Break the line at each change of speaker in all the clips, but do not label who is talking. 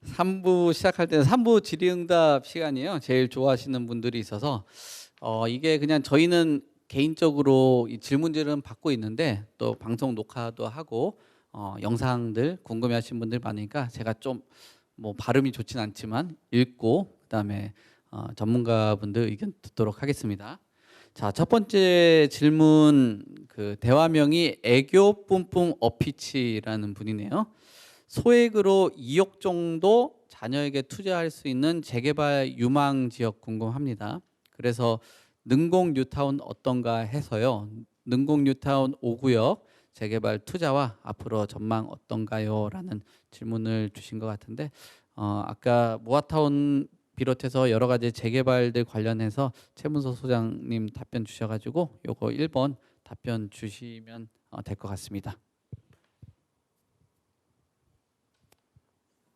3부 시작할 때는 3부 질의응답 시간이에요. 제일 좋아하시는 분들이 있어서 이게 그냥 저희는 개인적으로 이 질문들은 받고 있는데 또 방송 녹화도 하고 영상들 궁금해하시는 분들 많으니까 제가 좀 뭐 발음이 좋진 않지만 읽고 그다음에 전문가분들 의견 듣도록 하겠습니다. 자, 첫 번째 질문 그 대화명이 애교 뿜뿜 어피치라는 분이네요. 소액으로 2억 정도 자녀에게 투자할 수 있는 재개발 유망 지역 궁금합니다. 그래서 능곡 뉴타운 어떤가 해서요. 능곡 뉴타운 5구역 재개발 투자와 앞으로 전망 어떤가요? 라는 질문을 주신 것 같은데 아까 모아타운 비롯해서 여러 가지 재개발들 관련해서 최문서 소장님 답변 주셔가지고 요거 1번 답변 주시면 될 것 같습니다.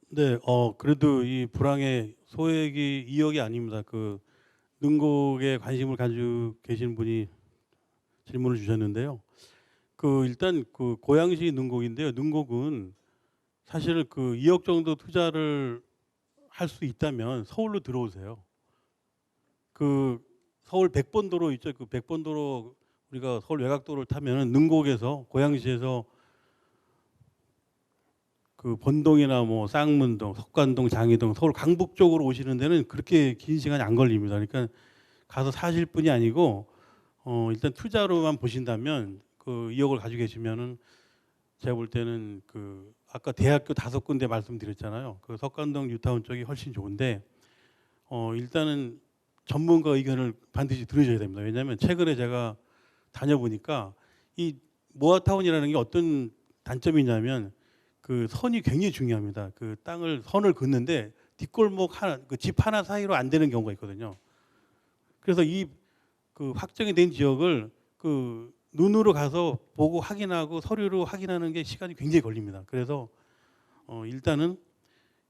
네, 그래도 이 불황의 소액이 2억이 아닙니다. 그 능곡에 관심을 가지고 계신 분이 질문을 주셨는데요. 그 일단 그 고양시 능곡인데요. 능곡은 사실 그 2억 정도 투자를 할 수 있다면 서울로 들어오세요. 그 서울 백번도로 있죠. 그 백번도로 우리가 서울 외곽도로를 타면은 능곡에서 고양시에서 그 본동이나 뭐 쌍문동, 석관동, 장이동, 서울 강북 쪽으로 오시는 데는 그렇게 긴 시간이 안 걸립니다. 그러니까 가서 사실 뿐이 아니고 일단 투자로만 보신다면 그 2억을 가지고 계시면은 제가 볼 때는 그 아까 대학교 5군데 말씀드렸잖아요. 그 석관동 뉴타운 쪽이 훨씬 좋은데 일단은 전문가 의견을 반드시 들으셔야 됩니다. 왜냐하면 최근에 제가 다녀보니까 이 모아타운이라는 게 어떤 단점이 있냐면 그 선이 굉장히 중요합니다. 그 땅을 선을 긋는데 뒷골목 하나, 그 집 하나 사이로 안 되는 경우가 있거든요. 그래서 이 그 확정이 된 지역을 그 눈으로 가서 보고 확인하고 서류로 확인하는 게 시간이 굉장히 걸립니다. 그래서 일단은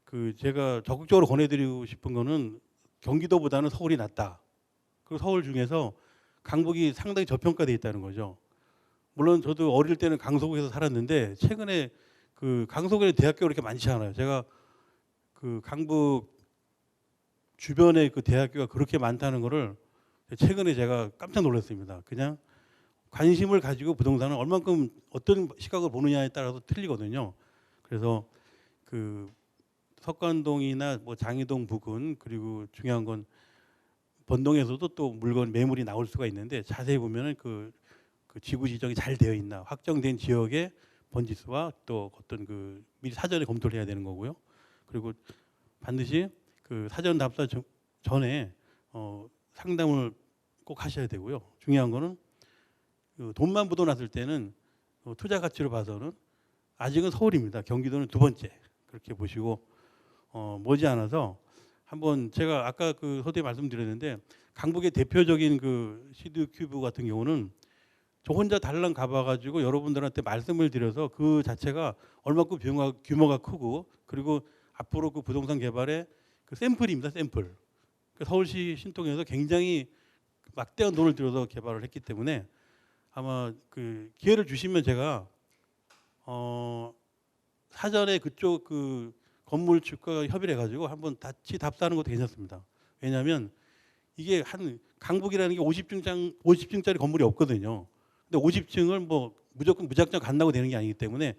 그 제가 적극적으로 권해드리고 싶은 거는 경기도보다는 서울이 낫다. 그리고 서울 중에서 강북이 상당히 저평가돼 있다는 거죠. 물론 저도 어릴 때는 강서구에서 살았는데 최근에 그 강서구에 대학교가 그렇게 많지 않아요. 제가 그 강북 주변에 그 대학교가 그렇게 많다는 거를 최근에 제가 깜짝 놀랐습니다. 그냥 관심을 가지고 부동산은 얼만큼 어떤 시각을 보느냐에 따라서 틀리거든요. 그래서 그 석관동이나 뭐 장이동 부근 그리고 중요한 건 본동에서도 또 물건 매물이 나올 수가 있는데 자세히 보면은 그 지구 지정이 잘 되어 있나 확정된 지역의 번지수와 또 어떤 그 미리 사전에 검토를 해야 되는 거고요. 그리고 반드시 그 사전 답사 전에 상담을 꼭 하셔야 되고요. 중요한 거는 그 돈만 묻어놨을 때는 투자 가치로 봐서는 아직은 서울입니다. 경기도는 두 번째 그렇게 보시고 머지않아서 한번 제가 아까 그 서두에 말씀드렸는데 강북의 대표적인 그 시드 큐브 같은 경우는 저 혼자 달랑 가봐가지고 여러분들한테 말씀을 드려서 그 자체가 얼마큼 규모가 크고 그리고 앞으로 그 부동산 개발의 그 샘플입니다. 샘플. 그 서울시 신통에서 굉장히 막대한 돈을 들여서 개발을 했기 때문에 아마 그 기회를 주시면 제가 사전에 그쪽 그 건물 측과 협의를 해가지고 한번 같이 답사하는 것도 괜찮습니다. 왜냐하면 이게 한 강북이라는 게 50층짜리 건물이 없거든요. 근데 50층을 뭐 무조건 무작정 간다고 되는 게 아니기 때문에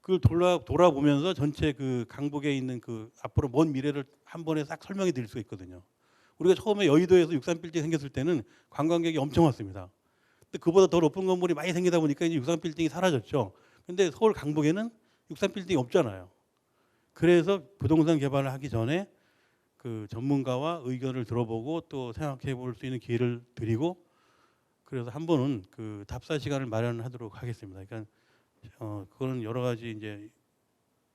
그걸 돌아보면서 전체 그 강북에 있는 그 앞으로 먼 미래를 한 번에 싹 설명해 드릴 수 있거든요. 우리가 처음에 여의도에서 63빌딩 생겼을 때는 관광객이 엄청 왔습니다. 근데 그보다 더 높은 건물이 많이 생기다 보니까 이제 63빌딩이 사라졌죠. 근데 서울 강북에는 63빌딩이 없잖아요. 그래서 부동산 개발을 하기 전에 그 전문가와 의견을 들어보고 또 생각해 볼 수 있는 기회를 드리고 그래서 한 번은 그 답사 시간을 마련하도록 하겠습니다. 그러니까 그거는 여러 가지 이제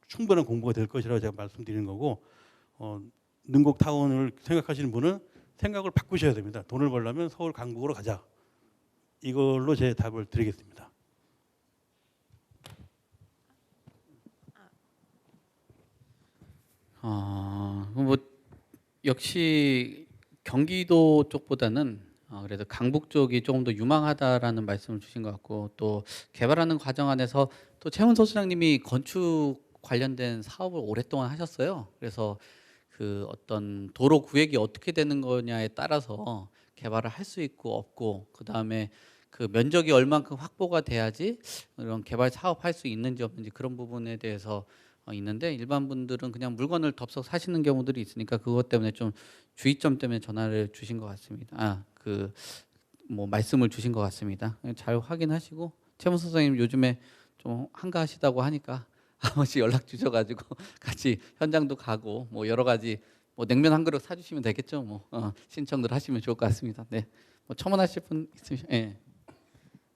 충분한 공부가 될 것이라고 제가 말씀드리는 거고 능곡 타운을 생각하시는 분은 생각을 바꾸셔야 됩니다. 돈을 벌려면 서울 강북으로 가자. 이걸로 제 답을 드리겠습니다.
뭐 역시 경기도 쪽보다는 그래도 강북 쪽이 조금 더 유망하다라는 말씀을 주신 것 같고 또 개발하는 과정 안에서 또 최은서 소장님이 건축 관련된 사업을 오랫동안 하셨어요. 그래서 그 어떤 도로 구획이 어떻게 되는 거냐에 따라서 개발을 할 수 있고 없고, 그다음에 그 면적이 얼만큼 확보가 돼야지 이런 개발 사업할 수 있는지 없는지 그런 부분에 대해서 있는데, 일반 분들은 그냥 물건을 덥석 사시는 경우들이 있으니까 그것 때문에 좀 주의점 때문에 전화를 주신 것 같습니다. 그 뭐 말씀을 주신 것 같습니다. 잘 확인하시고, 최문수 선생님 요즘에 좀 한가하시다고 하니까 한 번씩 연락 주셔가지고 같이 현장도 가고 뭐 여러 가지, 뭐 냉면 한 그릇 사주시면 되겠죠. 뭐 신청들 하시면 좋을 것 같습니다. 네, 뭐 첨언하실 분 있으시면. 예.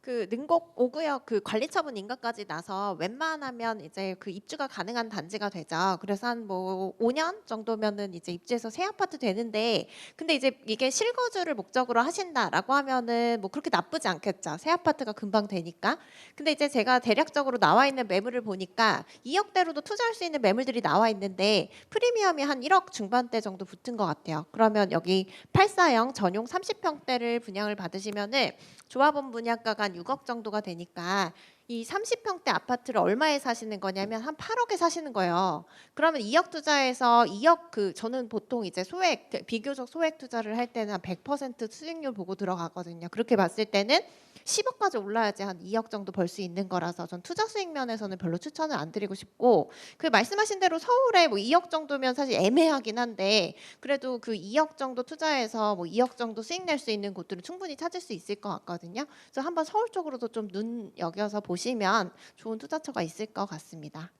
그 능곡 5구역 그 관리처분 인가까지 나서 웬만하면 이제 그 입주가 가능한 단지가 되죠. 그래서 한 뭐 5년 정도면은 이제 입주해서 새 아파트 되는데, 근데 이제 이게 실거주를 목적으로 하신다라고 하면은 뭐 그렇게 나쁘지 않겠죠. 새 아파트가 금방 되니까. 근데 이제 제가 대략적으로 나와 있는 매물을 보니까 2억대로도 투자할 수 있는 매물들이 나와 있는데 프리미엄이 한 1억 중반대 정도 붙은 것 같아요. 그러면 여기 840 전용 30평대를 분양을 받으시면은 조합원 분양가가 한 6억 정도가 되니까 이 30평대 아파트를 얼마에 사시는 거냐면 한 8억에 사시는 거예요. 그러면 2억 투자해서 2억, 그 저는 보통 이제 소액, 비교적 소액 투자를 할 때는 한 100% 수익률 보고 들어가거든요. 그렇게 봤을 때는 10억까지 올라야지 한 2억 정도 벌 수 있는 거라서 전 투자 수익 면에서는 별로 추천을 안 드리고 싶고, 그 말씀하신 대로 서울에 뭐 2억 정도면 사실 애매하긴 한데 그래도 그 2억 정도 투자해서 뭐 2억 정도 수익 낼 수 있는 곳들을 충분히 찾을 수 있을 것 같거든요. 그래서 한번 서울 쪽으로도 좀 눈여겨서 보시면 좋은 투자처가 있을 것 같습니다.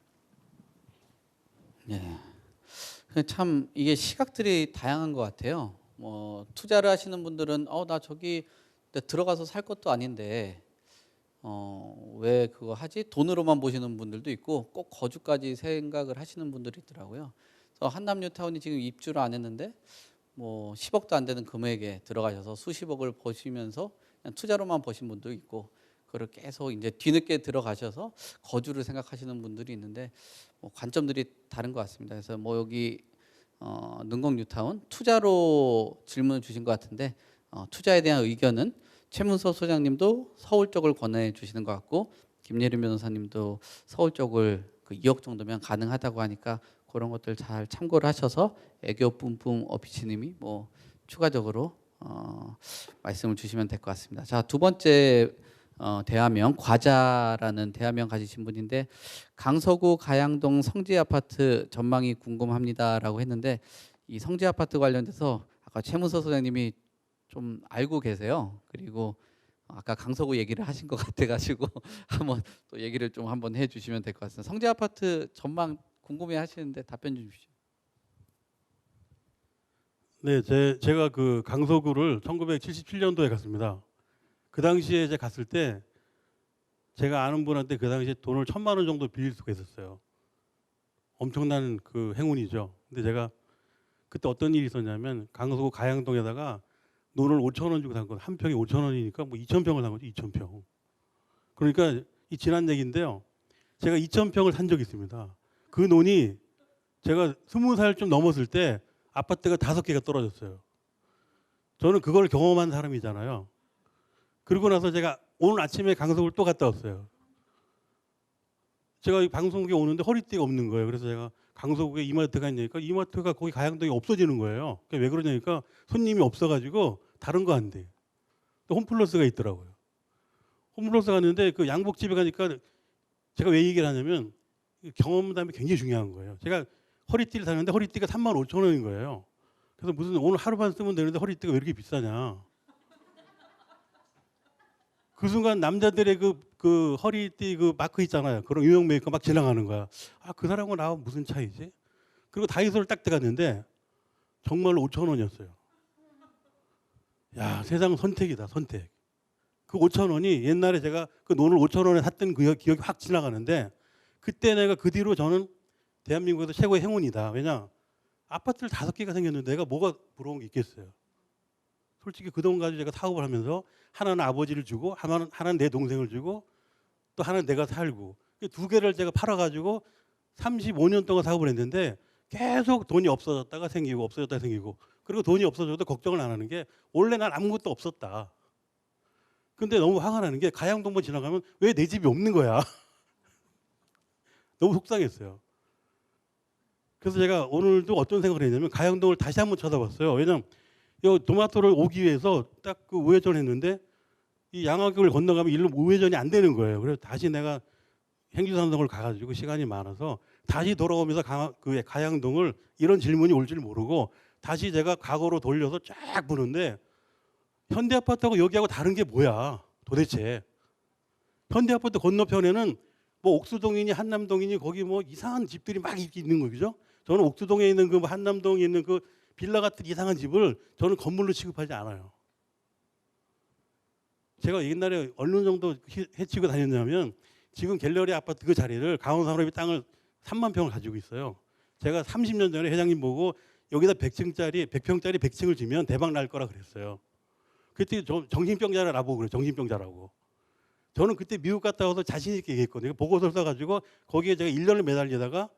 예. 참 이게 시각들이 다양한 것 같아요. 뭐 투자를 하시는 분들은 나 저기 들어가서 살 것도 아닌데 왜 그거 하지? 돈으로만 보시는 분들도 있고 꼭 거주까지 생각을 하시는 분들이 있더라고요. 그래서 한남 뉴타운이 지금 입주를 안 했는데 뭐 10억도 안 되는 금액에 들어가셔서 수십억을 버시면서 그냥 투자로만 버신 분도 있고, 그걸 계속 이제 뒤늦게 들어가셔서 거주를 생각하시는 분들이 있는데 뭐 관점들이 다른 것 같습니다. 그래서 뭐 여기 능곡 뉴타운 투자로 질문을 주신 것 같은데, 투자에 대한 의견은 최문서 소장님도 서울 쪽을 권해 주시는 것 같고, 김예림 변호사님도 서울 쪽을 그 2억 정도면 가능하다고 하니까 그런 것들 잘 참고를 하셔서 애교 뿜뿜 어피치님이 뭐 추가적으로 말씀을 주시면 될 것 같습니다. 자, 두 번째 대화명 과자라는 대화명 가지신 분인데, 강서구 가양동 성지 아파트 전망이 궁금합니다라고 했는데, 이 성지 아파트 관련돼서 아까 최문서 소장님이 좀 알고 계세요. 그리고 아까 강서구 얘기를 하신 것 같아가지고 한번 또 얘기를 좀 한번 해주시면 될 것 같습니다. 성지 아파트 전망 궁금해하시는데 답변 좀 주시죠.
네, 제가 그 강서구를 1977년도에 갔습니다. 그 당시에 이제 갔을 때 제가 아는 분한테 그 당시에 돈을 1,000만 원 정도 빌릴 수가 있었어요. 엄청난 그 행운이죠. 근데 제가 그때 어떤 일이 있었냐면 강서구 가양동에다가 논을 5천 원 주고 산 건, 한 평이 5천 원이니까 뭐 2천 평을 산 거죠. 2천 평. 그러니까 이 지난 얘기인데요. 제가 2천 평을 산 적이 있습니다. 그 논이 제가 20살 좀 넘었을 때 아파트가 5개가 떨어졌어요. 저는 그걸 경험한 사람이잖아요. 그러고 나서 제가 오늘 아침에 강서구를 또 갔다 왔어요. 제가 이 방송국에 오는데 허리띠가 없는 거예요. 그래서 제가 강서구에 이마트가 있냐니까 이마트가 거기 가양동에 없어지는 거예요. 그러니까 왜 그러냐니까 손님이 없어가지고 다른 거 한대. 또 홈플러스가 있더라고요. 홈플러스 갔는데 그 양복집에 가니까 제가 왜 얘기를 하냐면 경험담이 굉장히 중요한 거예요. 제가 허리띠를 샀는데 허리띠가 35,000원인 거예요. 그래서 무슨 오늘 하루만 쓰면 되는데 허리띠가 왜 이렇게 비싸냐. 그 순간 남자들의 그 허리띠 그 마크 있잖아요. 그런 유명 메이커 막 지나가는 거야. 그 사람과 나와 무슨 차이지? 그리고 다이소를 딱 들어갔는데 정말로 5,000원이었어요. 야, 세상 선택이다, 선택. 그 5,000원이 옛날에 제가 그 논을 5,000원에 샀던 그 기억이 확 지나가는데, 그때 내가 그 뒤로 저는 대한민국에서 최고의 행운이다. 왜냐? 아파트를 5개가 생겼는데 내가 뭐가 부러운 게 있겠어요. 솔직히 그 돈 가지고 제가 사업을 하면서 하나는 아버지를 주고 하나는 내 동생을 주고 또 하나는 내가 살고, 2개를 제가 팔아가지고 35년 동안 사업을 했는데 계속 돈이 없어졌다가 생기고 없어졌다가 생기고, 그리고 돈이 없어져도 걱정을 안 하는 게 원래 난 아무것도 없었다. 근데 너무 화가 나는 게 가양동만 지나가면 왜 내 집이 없는 거야. 너무 속상했어요. 그래서 제가 오늘도 어떤 생각을 했냐면 가양동을 다시 한번 쳐다봤어요. 왜냐면 이 도마토를 오기 위해서 딱 그 우회전을 했는데 이 양화역을 건너가면 일로 우회전이 안 되는 거예요. 그래서 다시 내가 행주산동을 가가지고 시간이 많아서 다시 돌아오면서 그 가양동을 이런 질문이 올 줄 모르고 다시 제가 과거로 돌려서 쫙 보는데 현대아파트하고 여기하고 다른 게 뭐야 도대체. 현대아파트 건너편에는 뭐 옥수동이니 한남동이니 거기 뭐 이상한 집들이 막 있는 거죠. 저는 옥수동에 있는 그 한남동에 있는 그 빌라 같은 이상한 집을 저는 건물로 취급하지 않아요. 제가 옛날에 어느 정도 해치고 다녔냐면 지금 갤러리 아파트 그 자리를 강원산업이 땅을 3만 평을 가지고 있어요. 제가 30년 전에 회장님 보고 여기다 100평짜리 100층을 지면 대박 날 거라 그랬어요. 그때 정신병자라고 그래요. 정신병자라고. 저는 그때 미국 갔다 와서 자신 있게 얘기했거든요. 보고서를 써가지고 거기에 제가 1년을 매달리다가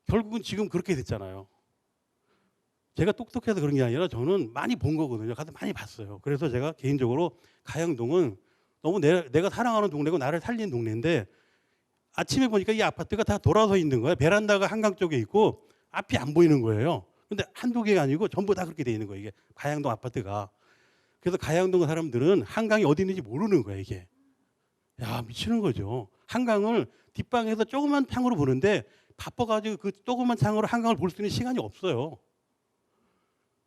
결국은 지금 그렇게 됐잖아요. 제가 똑똑해서 그런 게 아니라 저는 많이 본 거거든요. 가서 많이 봤어요. 그래서 제가 개인적으로 가양동은 너무 내가 사랑하는 동네고 나를 살린 동네인데 아침에 보니까 이 아파트가 다 돌아서 있는 거예요. 베란다가 한강 쪽에 있고 앞이 안 보이는 거예요. 근데 한두 개가 아니고 전부 다 그렇게 돼 있는 거예요. 이게 가양동 아파트가. 그래서 가양동 사람들은 한강이 어디 있는지 모르는 거예요. 이게. 야, 미치는 거죠. 한강을 뒷방에서 조그만 창으로 보는데 바빠가지고 그 조그만 창으로 한강을 볼 수 있는 시간이 없어요.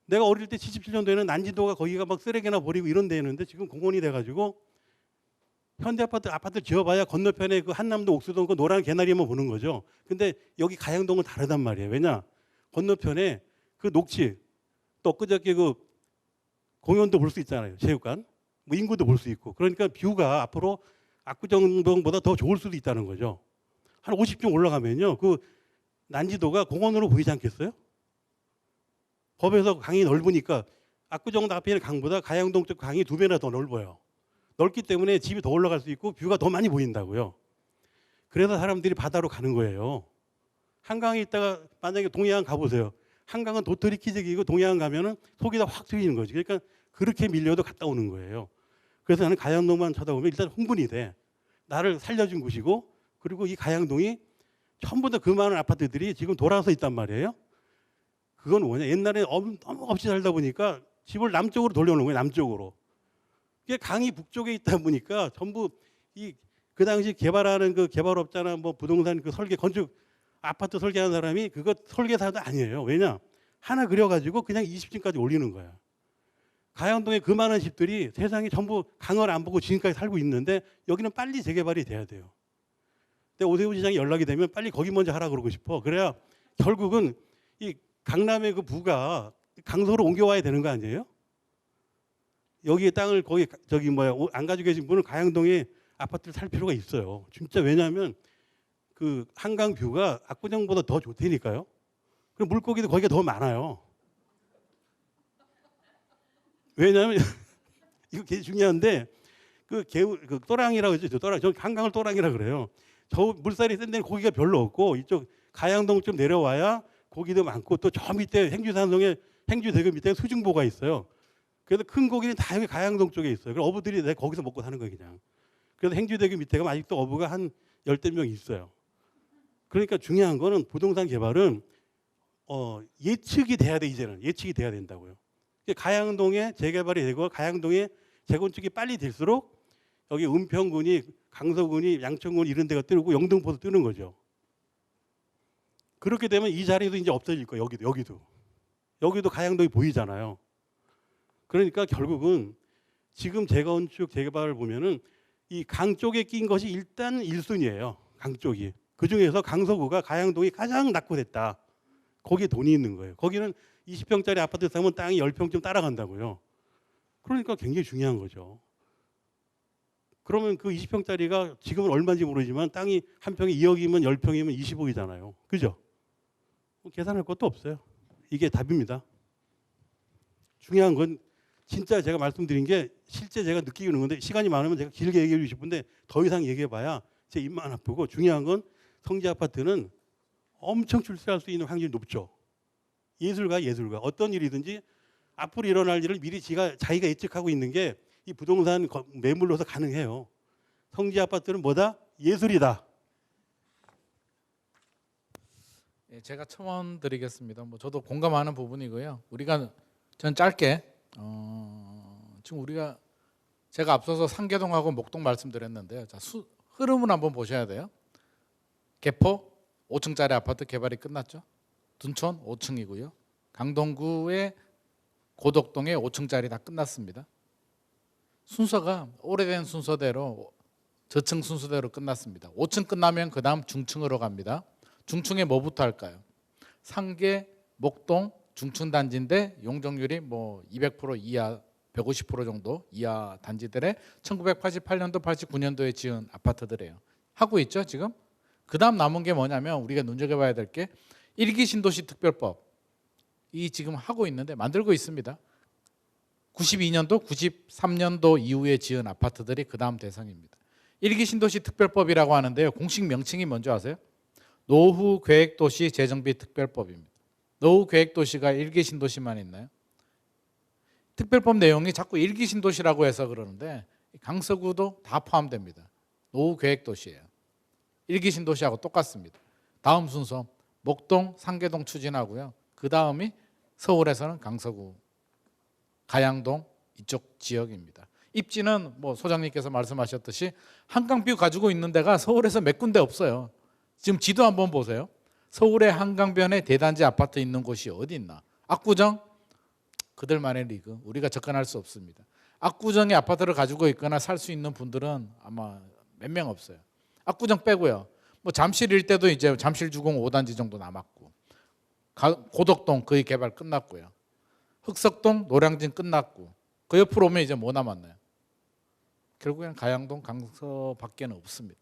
내가 어릴 때 77년도에는 난지도가 거기가 막 쓰레기나 버리고 이런 데였는데 지금 공원이 돼가지고 현대아파트 지어봐야 건너편에 그 한남동 옥수동 그 노란 개나리만 보는 거죠. 근데 여기 가양동은 다르단 말이에요. 왜냐? 건너편에 그 녹지 또 엊그저께 그 공연도 볼 수 있잖아요. 체육관. 뭐 인구도 볼 수 있고. 그러니까 뷰가 앞으로 압구정동보다 더 좋을 수도 있다는 거죠. 한 50층 올라가면요. 그 난지도가 공원으로 보이지 않겠어요? 법에서 강이 넓으니까 압구정동 앞에 있는 강보다 가양동 쪽 강이 2배나 더 넓어요. 넓기 때문에 집이 더 올라갈 수 있고 뷰가 더 많이 보인다고요. 그래서 사람들이 바다로 가는 거예요. 한강에 있다가 만약에 동해안 가보세요. 한강은 도토리 키재기고 동해안 가면은 속이 다 확 트이는 거지. 그러니까 그렇게 밀려도 갔다 오는 거예요. 그래서 나는 가양동만 쳐다보면 일단 흥분이 돼. 나를 살려준 곳이고 그리고 이 가양동이 전부 다 그 많은 아파트들이 지금 돌아서 있단 말이에요. 그건 뭐냐. 옛날에 너무 없이 살다 보니까 집을 남쪽으로 돌려놓은 거예요. 남쪽으로. 그게 강이 북쪽에 있다 보니까 전부 그 당시 개발하는 그 개발업자나 뭐 부동산 그 설계 건축 아파트 설계하는 사람이 그거 설계사도 아니에요. 왜냐? 하나 그려가지고 그냥 20층까지 올리는 거야. 가양동에 그 많은 집들이 세상에 전부 강을 안 보고 지금까지 살고 있는데 여기는 빨리 재개발이 돼야 돼요. 근데 오세훈 시장이 연락이 되면 빨리 거기 먼저 하라 그러고 싶어. 그래야 결국은 이 강남의 그 부가 강서로 옮겨와야 되는 거 아니에요? 여기 땅을 거기 안 가지고 계신 분은 가양동에 아파트를 살 필요가 있어요. 진짜 왜냐하면 그 한강 뷰가 압구정보다 더 좋다니까요. 그리고 물고기도 거기가 더 많아요. 왜냐하면 이거 되게 중요한데 그 또랑이라고 하죠. 또랑. 저 한강을 또랑이라 그래요. 저 물살이 센 데는 고기가 별로 없고 이쪽 가양동 좀 내려와야 고기도 많고 또 저 밑에 행주산동에 행주대교 밑에 수중보가 있어요. 그래서 큰 고기는 다 여기 가양동 쪽에 있어요. 그래서 어부들이 내가 거기서 먹고 사는 거예요, 그냥. 그래서 행주대교 밑에 가면 아직도 어부가 한 10대 명 있어요. 그러니까 중요한 거는 부동산 개발은 예측이 돼야 돼, 이제는. 예측이 돼야 된다고요. 가양동에 재개발이 되고 가양동에 재건축이 빨리 될수록 여기 은평군이, 강서군이, 양천군이 이런 데가 뜨고 영등포도 뜨는 거죠. 그렇게 되면 이 자리도 이제 없어질 거예요. 여기도 가양동이 보이잖아요. 그러니까 결국은 지금 재건축 재개발을 보면은 이 강 쪽에 낀 것이 일단 1순위예요. 강 쪽이. 그 중에서 강서구가 가양동이 가장 낙후됐다. 거기에 돈이 있는 거예요. 거기는 20평짜리 아파트 사면 땅이 10평쯤 따라간다고요. 그러니까 굉장히 중요한 거죠. 그러면 그 20평짜리가 지금은 얼마인지 모르지만 땅이 한 평이 2억이면 10평이면 20억이잖아요. 그죠? 계산할 것도 없어요. 이게 답입니다. 중요한 건 진짜 제가 말씀드린 게 실제 제가 느끼는 건데 시간이 많으면 제가 길게 얘기해 주고 싶은데 더 이상 얘기해봐야 제 입만 아프고 중요한 건 성지 아파트는 엄청 출세할 수 있는 확률이 높죠. 예술가 어떤 일이든지 앞으로 일어날 일을 미리 자기가 예측하고 있는 게 이 부동산 매물로서 가능해요. 성지 아파트는 뭐다? 예술이다.
예, 제가 첨언 드리겠습니다. 뭐 저도 공감하는 부분이고요. 전 짧게 지금 제가 앞서서 상계동하고 목동 말씀드렸는데요. 자, 흐름을 한번 보셔야 돼요. 개포 5층짜리 아파트 개발이 끝났죠. 둔촌 5층이고요. 강동구의 고덕동에 5층짜리 다 끝났습니다. 순서가 오래된 순서대로 저층 순서대로 끝났습니다. 5층 끝나면 그 다음 중층으로 갑니다. 중층에 뭐부터 할까요? 상계, 목동, 중층 단지인데 용적률이 뭐 200% 이하, 150% 정도 이하 단지들의 1988년도, 89년도에 지은 아파트들이에요. 하고 있죠 지금? 그 다음 남은 게 뭐냐면 우리가 눈여겨봐야 될 게 1기 신도시 특별법 이 지금 하고 있는데 만들고 있습니다. 92년도, 93년도 이후에 지은 아파트들이 그 다음 대상입니다. 1기 신도시 특별법이라고 하는데요. 공식 명칭이 뭔지 아세요? 노후계획도시 재정비 특별법입니다. 노후계획도시가 1기 신도시만 있나요? 특별법 내용이 자꾸 1기 신도시라고 해서 그러는데 강서구도 다 포함됩니다. 노후계획도시예요. 1기 신도시하고 똑같습니다. 다음 순서 목동, 상계동 추진하고요. 그 다음이 서울에서는 강서구, 가양동 이쪽 지역입니다. 입지는 뭐 소장님께서 말씀하셨듯이 한강뷰 가지고 있는 데가 서울에서 몇 군데 없어요. 지금 지도 한번 보세요. 서울의 한강변에 대단지 아파트 있는 곳이 어디 있나? 압구정? 그들만의 리그. 우리가 접근할 수 없습니다. 압구정에 아파트를 가지고 있거나 살 수 있는 분들은 아마 몇 명 없어요. 압구정 빼고요. 뭐 잠실 일대도 이제 잠실 주공 5단지 정도 남았고, 고덕동 거의 개발 끝났고요. 흑석동, 노량진 끝났고, 그 옆으로 오면 이제 뭐 남았나요? 결국엔 가양동, 강서밖에는 없습니다.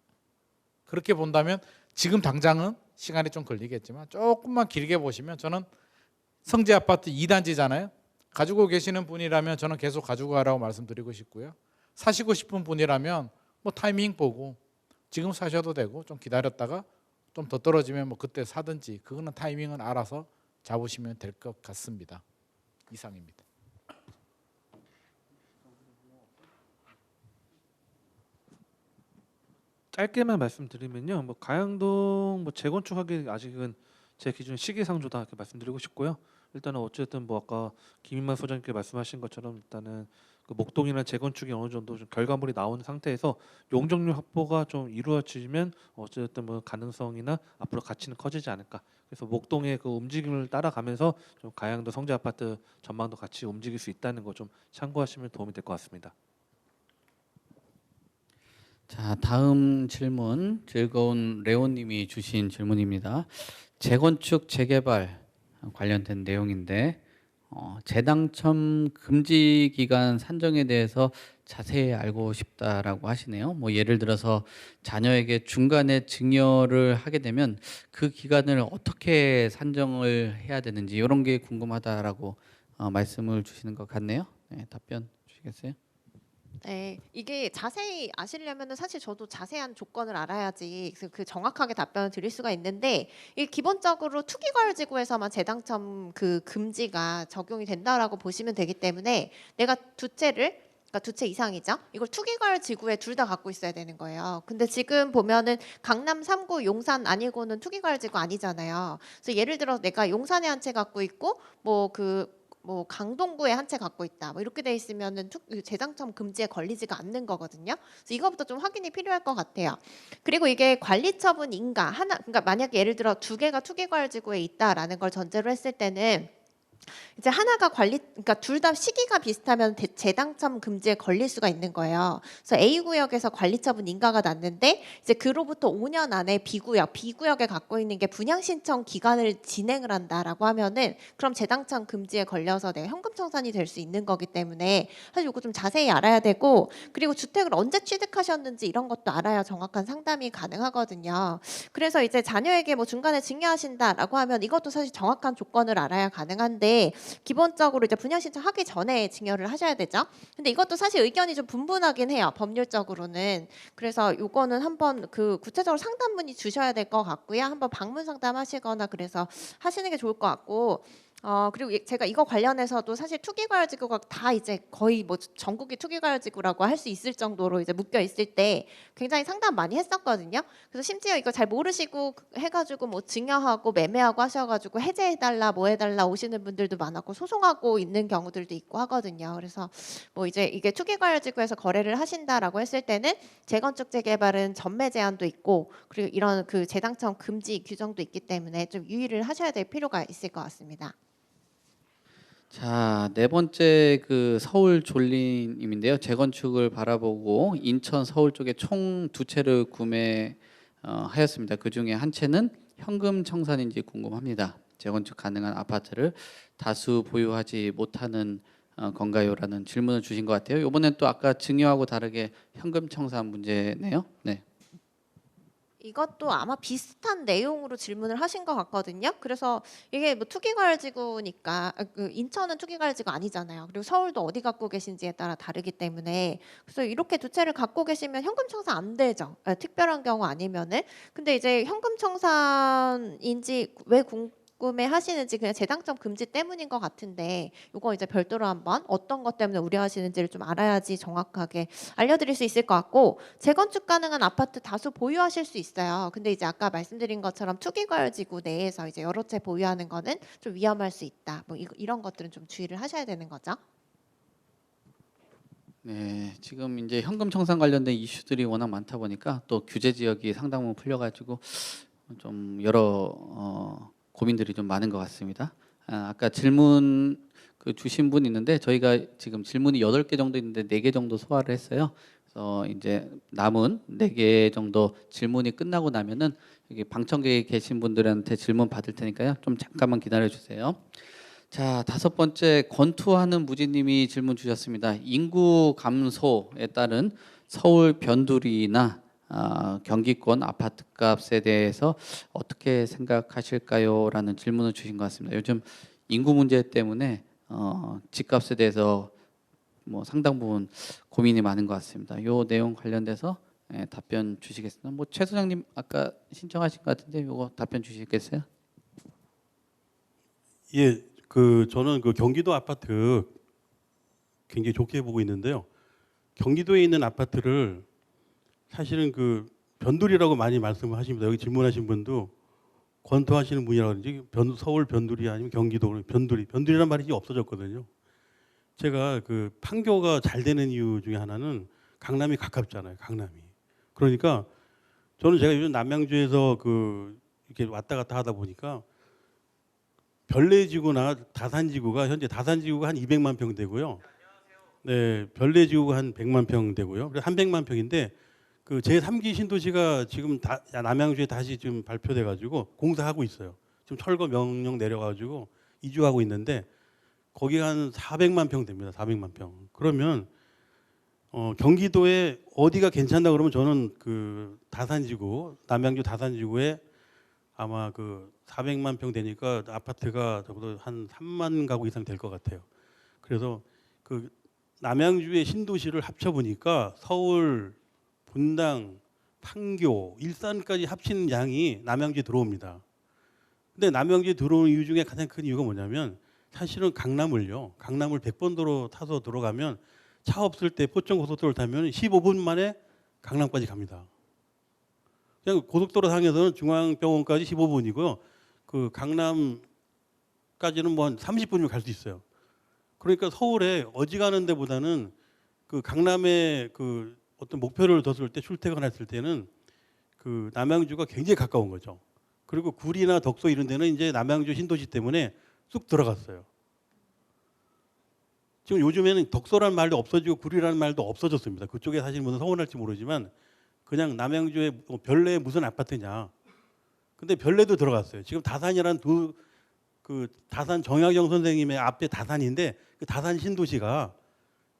그렇게 본다면 지금 당장은 시간이 좀 걸리겠지만 조금만 길게 보시면 저는 성지 아파트 2단지잖아요. 가지고 계시는 분이라면 저는 계속 가지고 가라고 말씀드리고 싶고요. 사시고 싶은 분이라면 뭐 타이밍 보고 지금 사셔도 되고 좀 기다렸다가 좀 더 떨어지면 뭐 그때 사든지 그거는 타이밍은 알아서 잡으시면 될 것 같습니다. 이상입니다.
짧게만 말씀드리면요. 뭐 가양동 뭐 재건축하기 아직은 제 기준 시기상조다 이렇게 말씀드리고 싶고요. 일단은 어쨌든 뭐 아까 김인만 소장님께 말씀하신 것처럼 일단은 그 목동이나 재건축이 어느 정도 좀 결과물이 나온 상태에서 용적률 확보가 좀 이루어지면 어쨌든 뭐 가능성이나 앞으로 가치는 커지지 않을까. 그래서 목동의 그 움직임을 따라가면서 좀 가양동 성지 아파트 전망도 같이 움직일 수 있다는 거 좀 참고하시면 도움이 될 것 같습니다.
자, 다음 질문 즐거운 레오님이 주신 질문입니다. 재건축 재개발 관련된 내용인데 재당첨 금지 기간 산정에 대해서 자세히 알고 싶다라고 하시네요. 뭐 예를 들어서 자녀에게 중간에 증여를 하게 되면 그 기간을 어떻게 산정을 해야 되는지 이런 게 궁금하다라고 말씀을 주시는 것 같네요. 네, 답변 주시겠어요?
네, 이게 자세히 아시려면은 사실 저도 자세한 조건을 알아야지 그 정확하게 답변을 드릴 수가 있는데, 이게 기본적으로 투기과열지구에서만 재당첨 그 금지가 적용이 된다라고 보시면 되기 때문에 내가 두 채를, 그러니까 두 채 이상이죠. 이걸 투기과열지구에 둘 다 갖고 있어야 되는 거예요. 근데 지금 보면은 강남 3구 용산 아니고는 투기과열지구 아니잖아요. 그래서 예를 들어 내가 용산에 한 채 갖고 있고 뭐 강동구에 한 채 갖고 있다. 뭐 이렇게 돼 있으면은 재당첨 금지에 걸리지가 않는 거거든요. 그래서 이거부터 좀 확인이 필요할 것 같아요. 그리고 이게 관리처분 인가 하나, 그러니까 만약에 예를 들어 두 개가 투기과열지구에 있다라는 걸 전제로 했을 때는 이제 하나가 그러니까 둘 다 시기가 비슷하면 재당첨 금지에 걸릴 수가 있는 거예요. 그래서 A 구역에서 관리처분 인가가 났는데 이제 그로부터 5년 안에 B구역에 갖고 있는 게 분양 신청 기간을 진행을 한다라고 하면은 그럼 재당첨 금지에 걸려서 내가 현금 청산이 될 수 있는 거기 때문에 사실 이거 좀 자세히 알아야 되고, 그리고 주택을 언제 취득하셨는지 이런 것도 알아야 정확한 상담이 가능하거든요. 그래서 이제 자녀에게 뭐 중간에 증여하신다라고 하면 이것도 사실 정확한 조건을 알아야 가능한데, 기본적으로 이제 분양 신청하기 전에 증여를 하셔야 되죠. 근데 이것도 사실 의견이 좀 분분하긴 해요, 법률적으로는. 그래서 요거는 한번 그 구체적으로 상담문의 주셔야 될 것 같고요. 한번 방문 상담하시거나 그래서 하시는 게 좋을 것 같고, 그리고 제가 이거 관련해서도 사실 투기과열지구가 다 이제 거의 뭐 전국이 투기과열지구라고 할 수 있을 정도로 이제 묶여 있을 때 굉장히 상담 많이 했었거든요. 그래서 심지어 이거 잘 모르시고 해가지고 뭐 증여하고 매매하고 하셔가지고 해제해달라 뭐 해달라 오시는 분들도 많았고 소송하고 있는 경우들도 있고 하거든요. 그래서 뭐 이제 이게 투기과열지구에서 거래를 하신다라고 했을 때는 재건축 재개발은 전매 제한도 있고 그리고 이런 그 재당첨 금지 규정도 있기 때문에 좀 유의를 하셔야 될 필요가 있을 것 같습니다.
자, 네 번째 그 서울 졸리님인데요. 재건축을 바라보고 인천 서울 쪽에 총 2채를 구매하였습니다. 그 중에 한 채는 현금 청산인지 궁금합니다. 재건축 가능한 아파트를 다수 보유하지 못하는 건가요?라는 질문을 주신 것 같아요. 이번엔 또 아까 증여하고 다르게 현금 청산 문제네요. 네.
이것도 아마 비슷한 내용으로 질문을 하신 것 같거든요. 그래서 이게 뭐 투기과열지구니까 그 인천은 투기과열지구 아니잖아요. 그리고 서울도 어디 갖고 계신지에 따라 다르기 때문에 그래서 이렇게 2채를 갖고 계시면 현금 청산 안 되죠. 특별한 경우 아니면은. 근데 이제 현금 청산인지 왜 궁금해하시는지 그냥 재당첨 금지 때문인 것 같은데 이거 이제 별도로 한번 어떤 것 때문에 우려하시는지를 좀 알아야지 정확하게 알려드릴 수 있을 것 같고 재건축 가능한 아파트 다수 보유하실 수 있어요. 근데 이제 아까 말씀드린 것처럼 투기과열지구 내에서 이제 여러 채 보유하는 거는 좀 위험할 수 있다. 뭐 이런 것들은 좀 주의를 하셔야 되는 거죠.
네, 지금 이제 현금 청산 관련된 이슈들이 워낙 많다 보니까 또 규제 지역이 상당 부분 풀려가지고 좀 여러 고민들이 좀 많은 것 같습니다. 아까 질문 그 주신 분 있는데 저희가 지금 질문이 8개 정도 있는데 4개 정도 소화를 했어요. 그래서 이제 남은 4개 정도 질문이 끝나고 나면은 여기 방청객에 계신 분들한테 질문 받을 테니까요. 좀 잠깐만 기다려 주세요. 자, 5번째 권투하는 무지님이 질문 주셨습니다. 인구 감소에 따른 서울 변두리나 경기권 아파트 값에 대해서 어떻게 생각하실까요? 라는 질문을 주신 것 같습니다. 요즘 인구 문제 때문에 집값에 대해서 뭐 상당 부분 고민이 많은 것 같습니다. 요 내용 관련돼서 답변 주시겠습니다. 뭐 최 소장님 아까 신청하신 것 같은데 요거 답변 주시겠어요?
예, 저는 그 경기도 아파트 굉장히 좋게 보고 있는데요. 경기도에 있는 아파트를 사실은 그 변두리라고 많이 말씀을 하십니다. 여기 질문하신 분도 권투하시는 분이라든지 서울 변두리 아니면 경기도 변두리란 말이 이제 없어졌거든요. 제가 그 판교가 잘 되는 이유 중에 하나는 강남이 가깝잖아요. 강남이. 그러니까 저는 제가 요즘 남양주에서 이렇게 왔다 갔다 하다 보니까 별내지구나 다산지구가 현재 다산지구가 한 200만 평 되고요. 네, 별내지구가 한 100만 평 되고요. 그래서 한 100만 평인데 그 제3기 신도시가 지금 남양주에 다시 지금 발표돼 가지고 공사하고 있어요. 지금 철거 명령 내려가지고 이주하고 있는데 거기가 한 400만 평 됩니다. 400만 평. 그러면 경기도에 어디가 괜찮다 그러면 저는 그 다산지구, 남양주 다산지구에 아마 그 400만 평 되니까 아파트가 적어도 한 3만 가구 이상 될 것 같아요. 그래서 그 남양주의 신도시를 합쳐 보니까 서울, 분당, 판교, 일산까지 합친 양이 남양주에 들어옵니다. 근데 남양주에 들어오는 이유 중에 가장 큰 이유가 뭐냐면 사실은 강남을 100번도로 타서 들어가면 차 없을 때 포천고속도로를 타면 15분 만에 강남까지 갑니다. 그냥 고속도로 상에서는 중앙병원까지 15분이고요. 그 강남까지는 뭐 한 30분이면 갈 수 있어요. 그러니까 서울에 어지간한 데보다는 그 강남에 그 어떤 목표를 뒀을 때 출퇴근했을 때는 그 남양주가 굉장히 가까운 거죠. 그리고 구리나 덕소 이런 데는 이제 남양주 신도시 때문에 쑥 들어갔어요. 지금 요즘에는 덕소라는 말도 없어지고 구리라는 말도 없어졌습니다. 그쪽에 사실 무슨 서운할지 모르지만 그냥 남양주에 별내에 무슨 아파트냐. 근데 별내도 들어갔어요. 지금 다산이라는 그 다산 정약용 선생님의 앞에 다산인데 그 다산 신도시가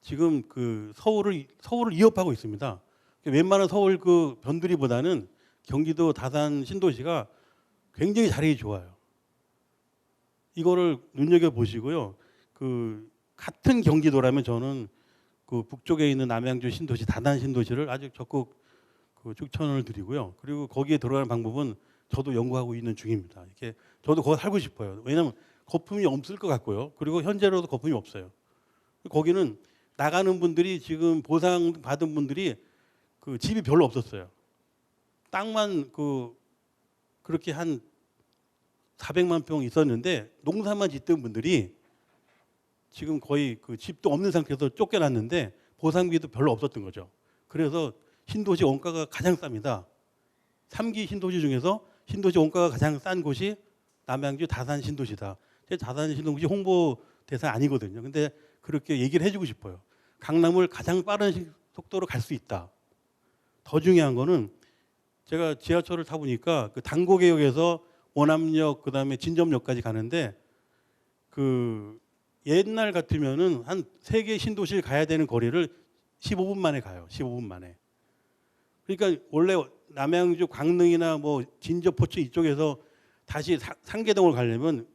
지금 그 서울을 위협하고 있습니다. 웬만한 서울 그 변두리보다는 경기도 다산 신도시가 굉장히 자리가 좋아요. 이거를 눈여겨 보시고요. 그 같은 경기도라면 저는 그 북쪽에 있는 남양주 신도시 다산 신도시를 아주 적극 그 추천을 드리고요. 그리고 거기에 들어가는 방법은 저도 연구하고 있는 중입니다. 이렇게 저도 거기 살고 싶어요. 왜냐하면 거품이 없을 것 같고요. 그리고 현재로도 거품이 없어요. 거기는 나가는 분들이 지금 보상 받은 분들이 그 집이 별로 없었어요. 땅만 그렇게 한 400만 평 있었는데 농사만 짓던 분들이 지금 거의 그 집도 없는 상태에서 쫓겨났는데 보상비도 별로 없었던 거죠. 그래서 신도시 원가가 가장 쌉니다. 3기 신도시 중에서 신도시 원가가 가장 싼 곳이 남양주 다산 신도시다. 제 다산 신도시 홍보 대사 아니거든요. 근데 그렇게 얘기를 해주고 싶어요. 강남을 가장 빠른 속도로 갈 수 있다. 더 중요한 거는 제가 지하철을 타보니까 그 당고개역에서 원암역 그다음에 진점역까지 가는데 그 옛날 같으면은 한 3개 신도시를 가야 되는 거리를 15분 만에 가요. 15분 만에. 그러니까 원래 남양주 광릉이나 뭐 진저 포천 이쪽에서 다시 상계동을 가려면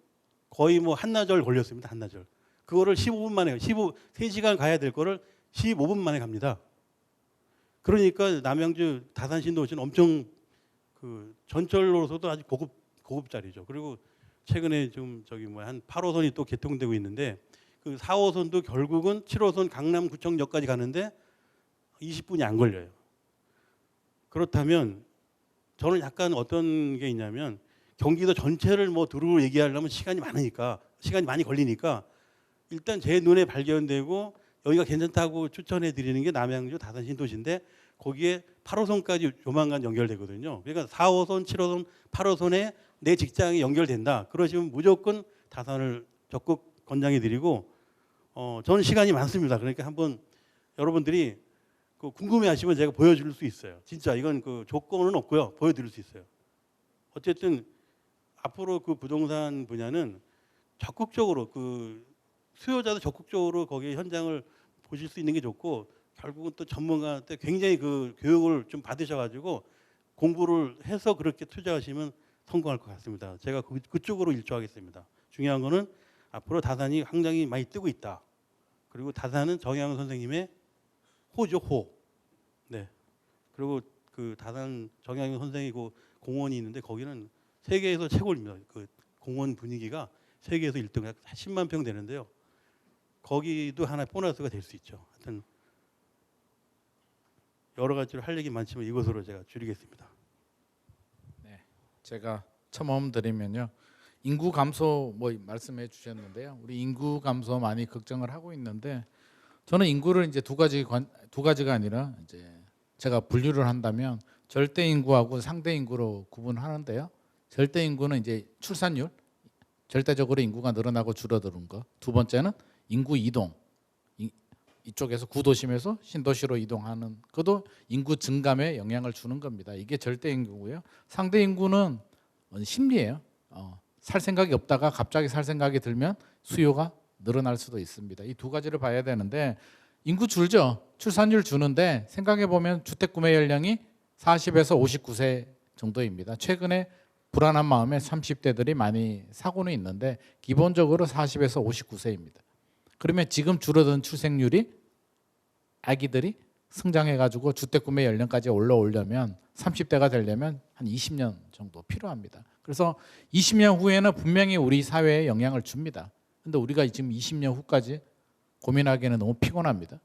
거의 뭐 한나절 걸렸습니다. 한나절. 그거를 15분 만에 3시간 가야 될 거를 15분 만에 갑니다. 그러니까 남양주 다산 신도시는 엄청 그 전철로서도 아주 고급짜리죠. 그리고 최근에 좀 저기 뭐 한 8호선이 또 개통되고 있는데 그 4호선도 결국은 7호선 강남구청역까지 가는데 20분이 안 걸려요. 그렇다면 저는 약간 어떤 게 있냐면 경기도 전체를 뭐 두루 얘기하려면 시간이 많이 걸리니까 일단 제 눈에 발견되고 여기가 괜찮다고 추천해 드리는 게 남양주 다산 신도시인데 거기에 8호선까지 조만간 연결되거든요. 그러니까 4호선, 7호선, 8호선에 내 직장이 연결된다. 그러시면 무조건 다산을 적극 권장해 드리고 저는 시간이 많습니다. 그러니까 한번 여러분들이 그 궁금해하시면 제가 보여줄 수 있어요. 진짜 이건 그 조건은 없고요. 보여드릴 수 있어요. 어쨌든 앞으로 그 부동산 분야는 적극적으로 그 수요자도 적극적으로 거기 현장을 보실 수 있는 게 좋고 결국은 또 전문가한테 굉장히 그 교육을 좀 받으셔가지고 공부를 해서 그렇게 투자하시면 성공할 것 같습니다. 제가 그쪽으로 일조하겠습니다. 중요한 거는 앞으로 다산이 굉장히 많이 뜨고 있다. 그리고 다산은 정양 선생님의 호죠, 호. 네. 그리고 그 다산 정양 선생이 그 공원이 있는데 거기는 세계에서 최고입니다. 그 공원 분위기가 세계에서 1등, 약 10만 평 되는데요. 거기도 하나의 보너스가 될 수 있죠. 하여튼 여러 가지로 할 얘기 많지만 이것으로 제가 줄이겠습니다.
제가 첨언 드리면요. 인구 감소 뭐 말씀해 주셨는데요. 우리 인구 감소 많이 걱정을 하고 있는데 저는 인구를 이제 두 가지가 아니라 이제 제가 분류를 한다면 절대 인구하고 상대 인구로 구분하는데요. 절대 인구는 이제 출산율, 절대적으로 인구가 늘어나고 줄어드는 거. 두 번째는 인구 이동. 이쪽에서 구도심에서 신도시로 이동하는 그것도 인구 증감에 영향을 주는 겁니다. 이게 절대 인구고요. 상대 인구는 심리예요. 살 생각이 없다가 갑자기 살 생각이 들면 수요가 늘어날 수도 있습니다. 이 두 가지를 봐야 되는데 인구 줄죠. 출산율 주는데 생각해 보면 주택 구매 연령이 40에서 59세 정도입니다. 최근에 불안한 마음에 30대들이 많이 사고는 있는데 기본적으로 40에서 59세입니다. 그러면 지금 줄어든 출생률이 아기들이 성장해가지고 주택 구매 연령까지 올라오려면 30대가 되려면 한 20년 정도 필요합니다. 그래서 20년 후에는 분명히 우리 사회에 영향을 줍니다. 근데 우리가 지금 20년 후까지 고민하기에는 너무 피곤합니다.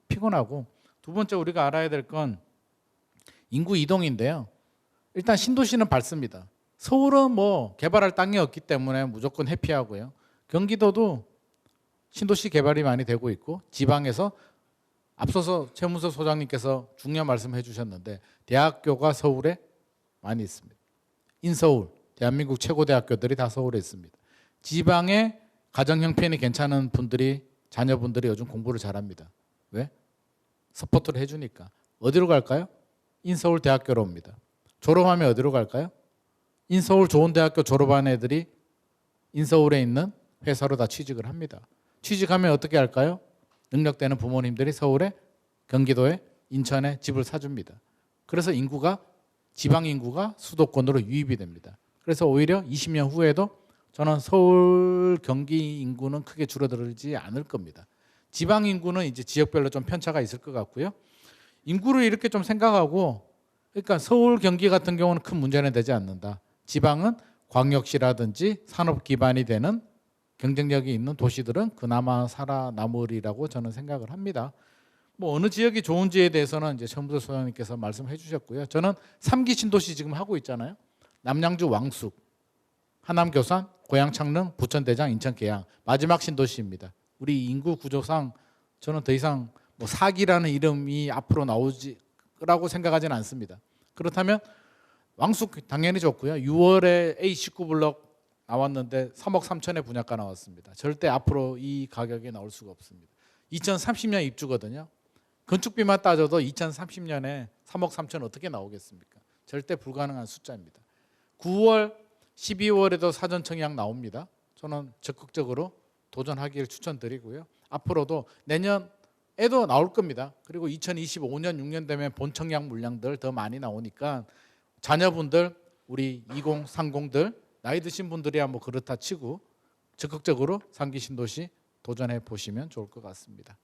피곤하고 두 번째 우리가 알아야 될 건 인구 이동인데요. 일단 신도시는 밝습니다. 서울은 뭐 개발할 땅이 없기 때문에 무조건 해피하고요. 경기도도 신도시 개발이 많이 되고 있고 지방에서 앞서서 최문석 소장님께서 중요한 말씀해 주셨는데 대학교가 서울에 많이 있습니다. 인서울, 대한민국 최고 대학교들이 다 서울에 있습니다. 지방에 가정 형편이 괜찮은 분들이 자녀분들이 요즘 공부를 잘합니다. 왜? 서포트를 해주니까. 어디로 갈까요? 인서울 대학교로 옵니다. 졸업하면 어디로 갈까요? 인서울 좋은 대학교 졸업한 애들이 인서울에 있는 회사로 다 취직을 합니다. 취직하면 어떻게 할까요? 능력되는 부모님들이 서울에, 경기도에, 인천에 집을 사줍니다. 그래서 인구가 지방 인구가 수도권으로 유입이 됩니다. 그래서 오히려 20년 후에도 저는 서울, 경기 인구는 크게 줄어들지 않을 겁니다. 지방 인구는 이제 지역별로 좀 편차가 있을 것 같고요. 인구를 이렇게 좀 생각하고, 그러니까 서울, 경기 같은 경우는 큰 문제는 되지 않는다. 지방은 광역시라든지 산업 기반이 되는 경쟁력이 있는 도시들은 그나마 살아남으리라고 저는 생각을 합니다. 뭐 어느 지역이 좋은지에 대해서는 이제 전부터 소장님께서 말씀해 주셨고요. 저는 3기 신도시 지금 하고 있잖아요. 남양주 왕숙, 하남 교산, 고양 창릉, 부천 대장, 인천 계양 마지막 신도시입니다. 우리 인구 구조상 저는 더 이상 뭐 4기라는 이름이 앞으로 나오지라고 생각하지는 않습니다. 그렇다면 왕숙 당연히 좋고요. 6월에 A19 블럭 나왔는데 3억 3천에 분양가 나왔습니다. 절대 앞으로 이 가격에 나올 수가 없습니다. 2030년 입주거든요. 건축비만 따져도 2030년에 3억 3천 어떻게 나오겠습니까? 절대 불가능한 숫자입니다. 9월, 12월에도 사전 청약 나옵니다. 저는 적극적으로 도전하기를 추천드리고요. 앞으로도 내년에도 나올 겁니다. 그리고 2025년, 6년 되면 본 청약 물량들 더 많이 나오니까 자녀분들, 우리 2030들 나이 드신 분들이야 뭐 그렇다 치고 적극적으로 3기 신도시 도전해 보시면 좋을 것 같습니다.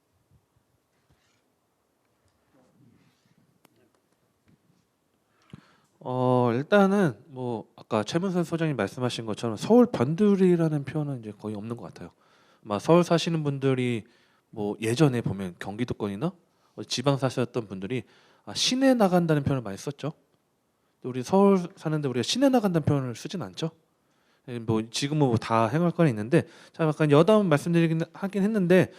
일단은 뭐 아까 최문선 소장님 말씀하신 것처럼 서울 변두리라는 표현은 이제 거의 없는 것 같아요. 아마 서울 사시는 분들이 뭐 예전에 보면 경기도권이나 지방 사셨던 분들이 시내 나간다는 표현을 많이 썼죠. 우리 서울 사는데 우리가 시내 나간다는 표현을 쓰진 않죠. 뭐 지금은 뭐 다 행할 건 있는데, 자 약간 여담 말씀드리긴 하긴 했는데,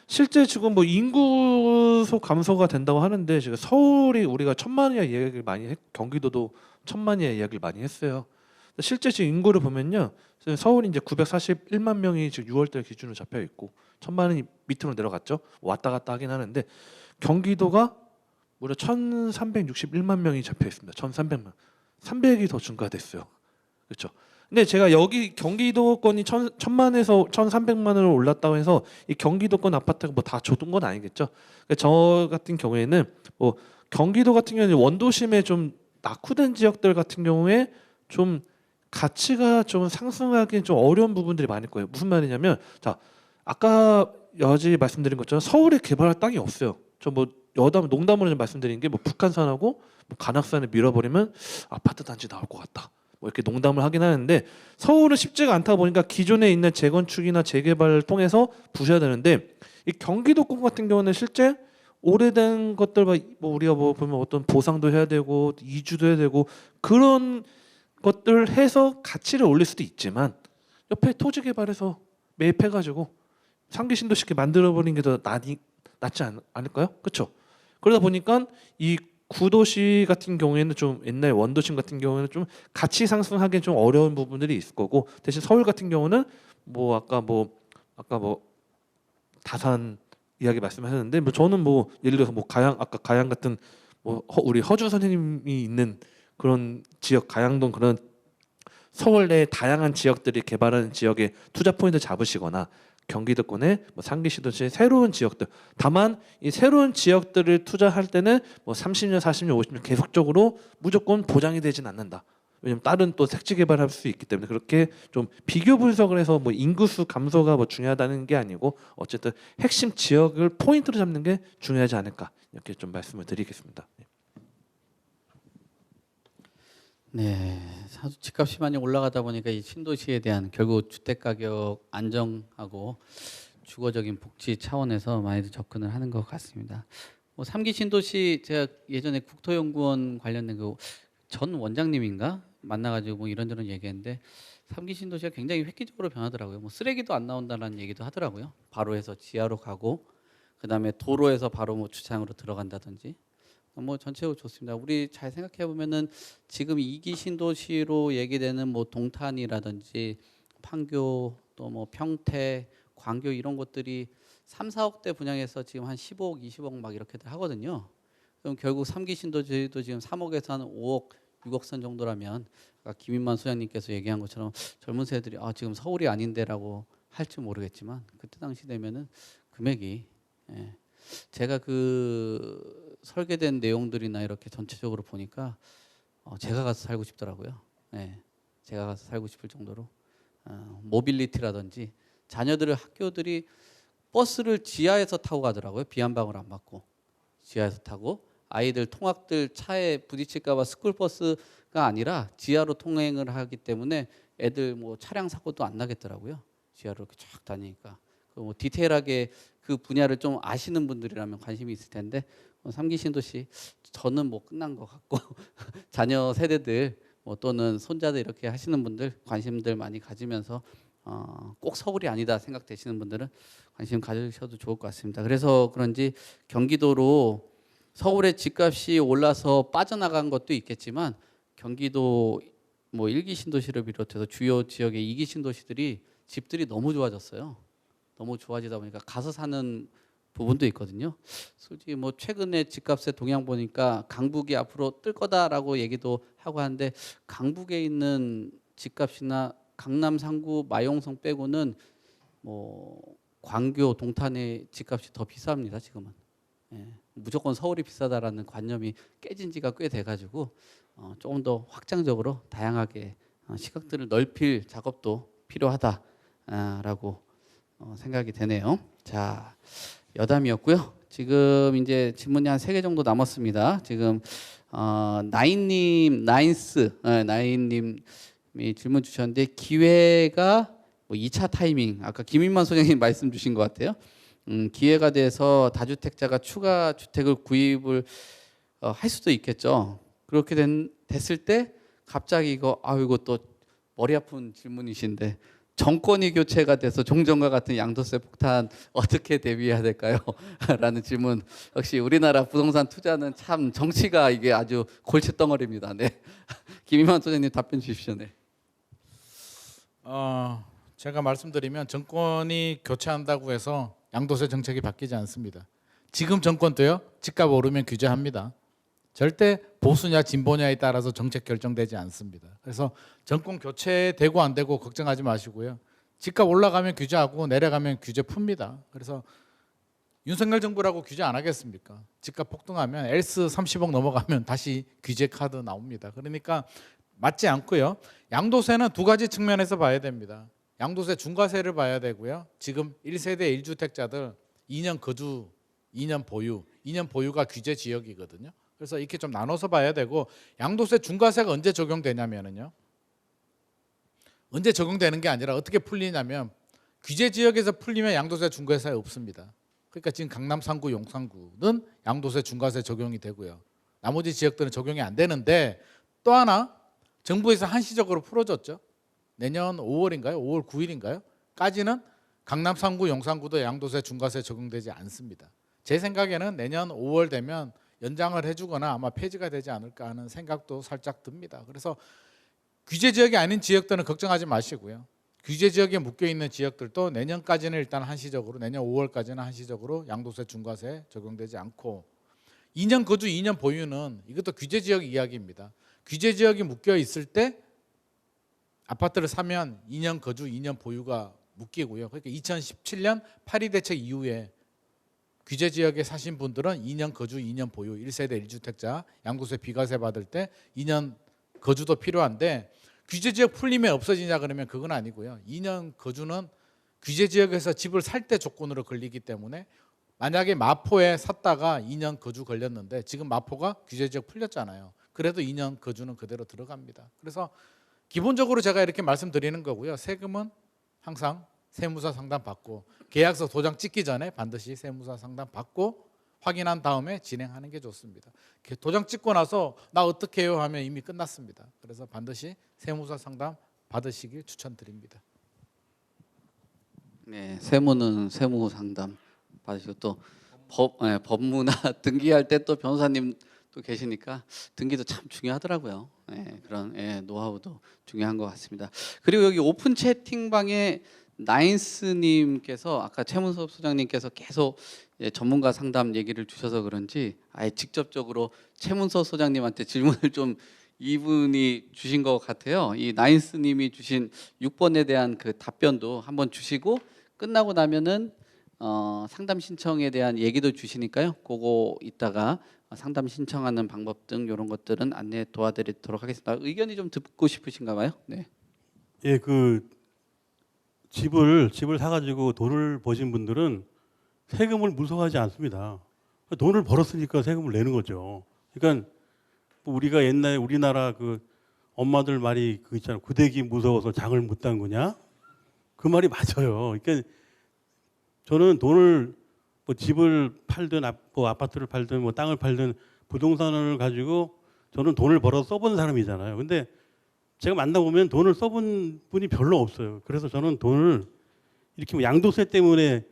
실제 지금 뭐 인구소 감소가 된다고 하는데 지금 서울이 우리가 1,000만 이하 이야기를 많이 했, 경기도도 1,000만 이하 이야기를 많이 했어요. 실제 지금 인구를 보면요, 서울이 이제 941만 명이 지금 6월달 기준으로 잡혀 있고 1,000만이 밑으로 내려갔죠. 왔다 갔다 하긴 하는데 경기도가 무려 1,361만 명이 잡혀 있습니다. 1,300만, 300이 더 증가됐어요. 그렇죠. 근데 제가 여기 경기도권이 1,000만에서 1,300만으로 올랐다고 해서 이 경기도권 아파트가 뭐 다 좋은 건 아니겠죠. 그러니까 저 같은 경우에는 뭐 경기도 같은 경우는 원도심에 좀 낙후된 지역들 같은 경우에 좀 가치가 좀 상승하기 좀 어려운 부분들이 많을 거예요. 무슨 말이냐면, 자 아까 여지 말씀드린 것처럼 서울에 개발할 땅이 없어요. 저 뭐 여담 농담으로 좀 말씀드린 게 뭐 북한산하고 뭐 관악산을 밀어버리면 아파트 단지 나올 것 같다. 뭐 이렇게 농담을 하긴 하는데 서울은 쉽지가 않다 보니까 기존에 있는 재건축이나 재개발을 통해서 부셔야 되는데, 이 경기도권 같은 경우는 실제 오래된 것들 뭐 우리가 뭐 보면 어떤 보상도 해야 되고 이주도 해야 되고 그런 것들 해서 가치를 올릴 수도 있지만 옆에 토지 개발해서 매입해가지고 상기 신도시게 만들어버리는 게 더 낫지 않을까요? 그렇죠? 그러다 보니까 이 구도시 같은 경우에는 좀 옛날 원도심 같은 경우에는 좀 가치 상승하기 좀 어려운 부분들이 있을 거고, 대신 서울 같은 경우는 뭐 아까 뭐 다산 이야기 말씀하셨는데, 뭐 저는 뭐 예를 들어서 뭐 아까 가양 같은 뭐 우리 허준 선생님이 있는 그런 지역, 가양동 그런 서울 내 다양한 지역들이 개발하는 지역에 투자 포인트 잡으시거나 경기도권의 뭐 상기시도시의 새로운 지역들, 다만 이 새로운 지역들을 투자할 때는 뭐 30년, 40년, 50년 계속적으로 무조건 보장이 되진 않는다. 왜냐면 다른 또 색지 개발할 수 있기 때문에 그렇게 좀 비교 분석을 해서 뭐 인구수 감소가 뭐 중요하다는 게 아니고 어쨌든 핵심 지역을 포인트로 잡는 게 중요하지 않을까, 이렇게 좀 말씀을 드리겠습니다.
네, 집값이 많이 올라가다 보니까 이 신도시에 대한 결국 주택 가격 안정하고 주거적인 복지 차원에서 많이들 접근을 하는 것 같습니다. 뭐 3기 신도시 제가 예전에 국토연구원 관련된 그 전 원장님인가 만나가지고 뭐 이런저런 얘기했는데 3기 신도시가 굉장히 획기적으로 변하더라고요. 뭐 쓰레기도 안 나온다는 얘기도 하더라고요. 바로 해서 지하로 가고 그다음에 도로에서 바로 뭐 주차장으로 들어간다든지. 뭐 전체적으로 좋습니다. 우리 잘 생각해 보면은 지금 2기 신도시로 얘기되는 뭐 동탄이라든지 판교 또 뭐 평택, 광교 이런 것들이 3, 4억대 분양해서 지금 한 15억, 20억 막 이렇게들 하거든요. 그럼 결국 3기 신도시도 지금 3억에서 한 5억, 6억 선 정도라면 아까 김인만 소장님께서 얘기한 것처럼 젊은 세대들이 지금 서울이 아닌데라고 할지 모르겠지만 그때 당시 되면은 금액이 제가 그 설계된 내용들이나 이렇게 전체적으로 보니까 제가 가서 살고 싶더라고요. 제가 가서 살고 싶을 정도로 모빌리티라든지 자녀들의 학교들이 버스를 지하에서 타고 가더라고요. 비 한 방울 안 맞고 지하에서 타고 아이들 통학들 차에 부딪힐까 봐 스쿨버스가 아니라 지하로 통행을 하기 때문에 애들 뭐 차량 사고도 안 나겠더라고요. 지하로 이렇게 쫙 다니니까 뭐 디테일하게 그 분야를 좀 아시는 분들이라면 관심이 있을 텐데 3기 신도시 저는 뭐 끝난 것 같고 자녀 세대들 뭐 또는 손자들 이렇게 하시는 분들 관심들 많이 가지면서 꼭 서울이 아니다 생각되시는 분들은 관심 가지셔도 좋을 것 같습니다. 그래서 그런지 경기도로 서울의 집값이 올라서 빠져나간 것도 있겠지만 경기도 뭐 1기 신도시를 비롯해서 주요 지역의 2기 신도시들이 집들이 너무 좋아졌어요. 너무 좋아지다 보니까 가서 사는 부분도 있거든요. 솔직히 뭐 최근에 집값의 동향 보니까 강북이 앞으로 뜰 거다라고 얘기도 하고 하는데 강북에 있는 집값이나 강남 상구 마용성 빼고는 뭐 광교 동탄의 집값이 더 비쌉니다. 지금은. 예, 무조건 서울이 비싸다라는 관념이 깨진 지가 꽤 돼가지고 조금 더 확장적으로 다양하게 시각들을 넓힐 작업도 필요하다라고 생각이 되네요. 자, 여담이었고요. 지금 이제 질문이 한 3개 정도 남았습니다. 지금 나인님이 질문 주셨는데 기회가 뭐 2차 타이밍 아까 김인만 소장님 말씀 주신 것 같아요. 기회가 돼서 다주택자가 추가 주택을 구입을 할 수도 있겠죠. 그렇게 됐을 때 갑자기 이거 또 머리 아픈 질문이신데 정권이 교체가 돼서 종전과 같은 양도세 폭탄 어떻게 대비해야 될까요? 라는 질문. 역시 우리나라 부동산 투자는 참 정치가 이게 아주 골칫덩어리입니다. 네. 김인만 소장님 답변 주십시오. 네.
제가 말씀드리면 정권이 교체한다고 해서 양도세 정책이 바뀌지 않습니다. 지금 정권도요. 집값 오르면 규제합니다. 절대 보수냐 진보냐에 따라서 정책 결정되지 않습니다. 그래서 정권 교체되고 안 되고 걱정하지 마시고요. 집값 올라가면 규제하고 내려가면 규제 풉니다. 그래서 윤석열 정부라고 규제 안 하겠습니까? 집값 폭등하면 엘스 30억 넘어가면 다시 규제 카드 나옵니다. 그러니까 맞지 않고요. 양도세는 2가지 측면에서 봐야 됩니다. 양도세 중과세를 봐야 되고요. 지금 1세대 1주택자들 2년 거주, 2년 보유, 2년 보유가 규제 지역이거든요. 그래서 이렇게 좀 나눠서 봐야 되고 양도세 중과세가 언제 적용되냐면요. 언제 적용되는 게 아니라 어떻게 풀리냐면 규제 지역에서 풀리면 양도세 중과세 없습니다. 그러니까 지금 강남 상구, 용산구는 양도세 중과세 적용이 되고요. 나머지 지역들은 적용이 안 되는데 또 하나 정부에서 한시적으로 풀어줬죠. 내년 5월인가요? 5월 9일인가요? 까지는 강남 상구, 용산구도 양도세 중과세 적용되지 않습니다. 제 생각에는 내년 5월 되면 연장을 해주거나 아마 폐지가 되지 않을까 하는 생각도 살짝 듭니다. 그래서 규제 지역이 아닌 지역들은 걱정하지 마시고요. 규제 지역에 묶여 있는 지역들도 내년까지는 일단 한시적으로 내년 5월까지는 한시적으로 양도세 중과세 적용되지 않고 2년 거주 2년 보유는 이것도 규제 지역 이야기입니다. 규제 지역이 묶여 있을 때 아파트를 사면 2년 거주 2년 보유가 묶이고요. 그러니까 2017년 8.2 대책 이후에 규제 지역에 사신 분들은 2년 거주 2년 보유 1세대 1주택자 양도세 비과세 받을 때 2년 거주도 필요한데 규제 지역 풀리면 없어지냐 그러면 그건 아니고요. 2년 거주는 규제 지역에서 집을 살 때 조건으로 걸리기 때문에 만약에 마포에 샀다가 2년 거주 걸렸는데 지금 마포가 규제 지역 풀렸잖아요. 그래도 2년 거주는 그대로 들어갑니다. 그래서 기본적으로 제가 이렇게 말씀드리는 거고요. 세금은 항상 세무사 상담 받고 계약서 도장 찍기 전에 반드시 세무사 상담 받고 확인한 다음에 진행하는 게 좋습니다. 도장 찍고 나서 나 어떻게 해요 하면 이미 끝났습니다. 그래서 반드시 세무사 상담 받으시길 추천드립니다.
네, 세무는 세무 상담 받으시고 또 법무나 등기할 때 또 변호사님 또 계시니까 등기도 참 중요하더라고요. 그런 노하우도 중요한 것 같습니다. 그리고 여기 오픈 채팅방에 나인스님께서 아까 최문섭 소장님께서 계속 전문가 상담 얘기를 주셔서 그런지 아예 직접적으로 최문섭 소장님한테 질문을 좀 이분이 주신 것 같아요. 이 나인스님이 주신 6번에 대한 그 답변도 한번 주시고 끝나고 나면은 상담 신청에 대한 얘기도 주시니까요. 그거 이따가 상담 신청하는 방법 등 이런 것들은 안내 도와드리도록 하겠습니다. 의견이 좀 듣고 싶으신가 봐요. 네.
예, 그 집을 사가지고 돈을 버신 분들은 세금을 무서워하지 않습니다. 돈을 벌었으니까 세금을 내는 거죠. 그러니까 뭐 우리가 옛날에 우리나라 그 엄마들 말이 그 있잖아요. 구데기 무서워서 장을 못 담그냐? 그 말이 맞아요. 그러니까 저는 돈을 뭐 집을 팔든 뭐 아파트를 팔든 뭐 땅을 팔든 부동산을 가지고 저는 돈을 벌어 써본 사람이잖아요. 근데 제가 만나보면 돈을 써본 분이 별로 없어요. 그래서 저는 돈을 이렇게 뭐 양도세 때문에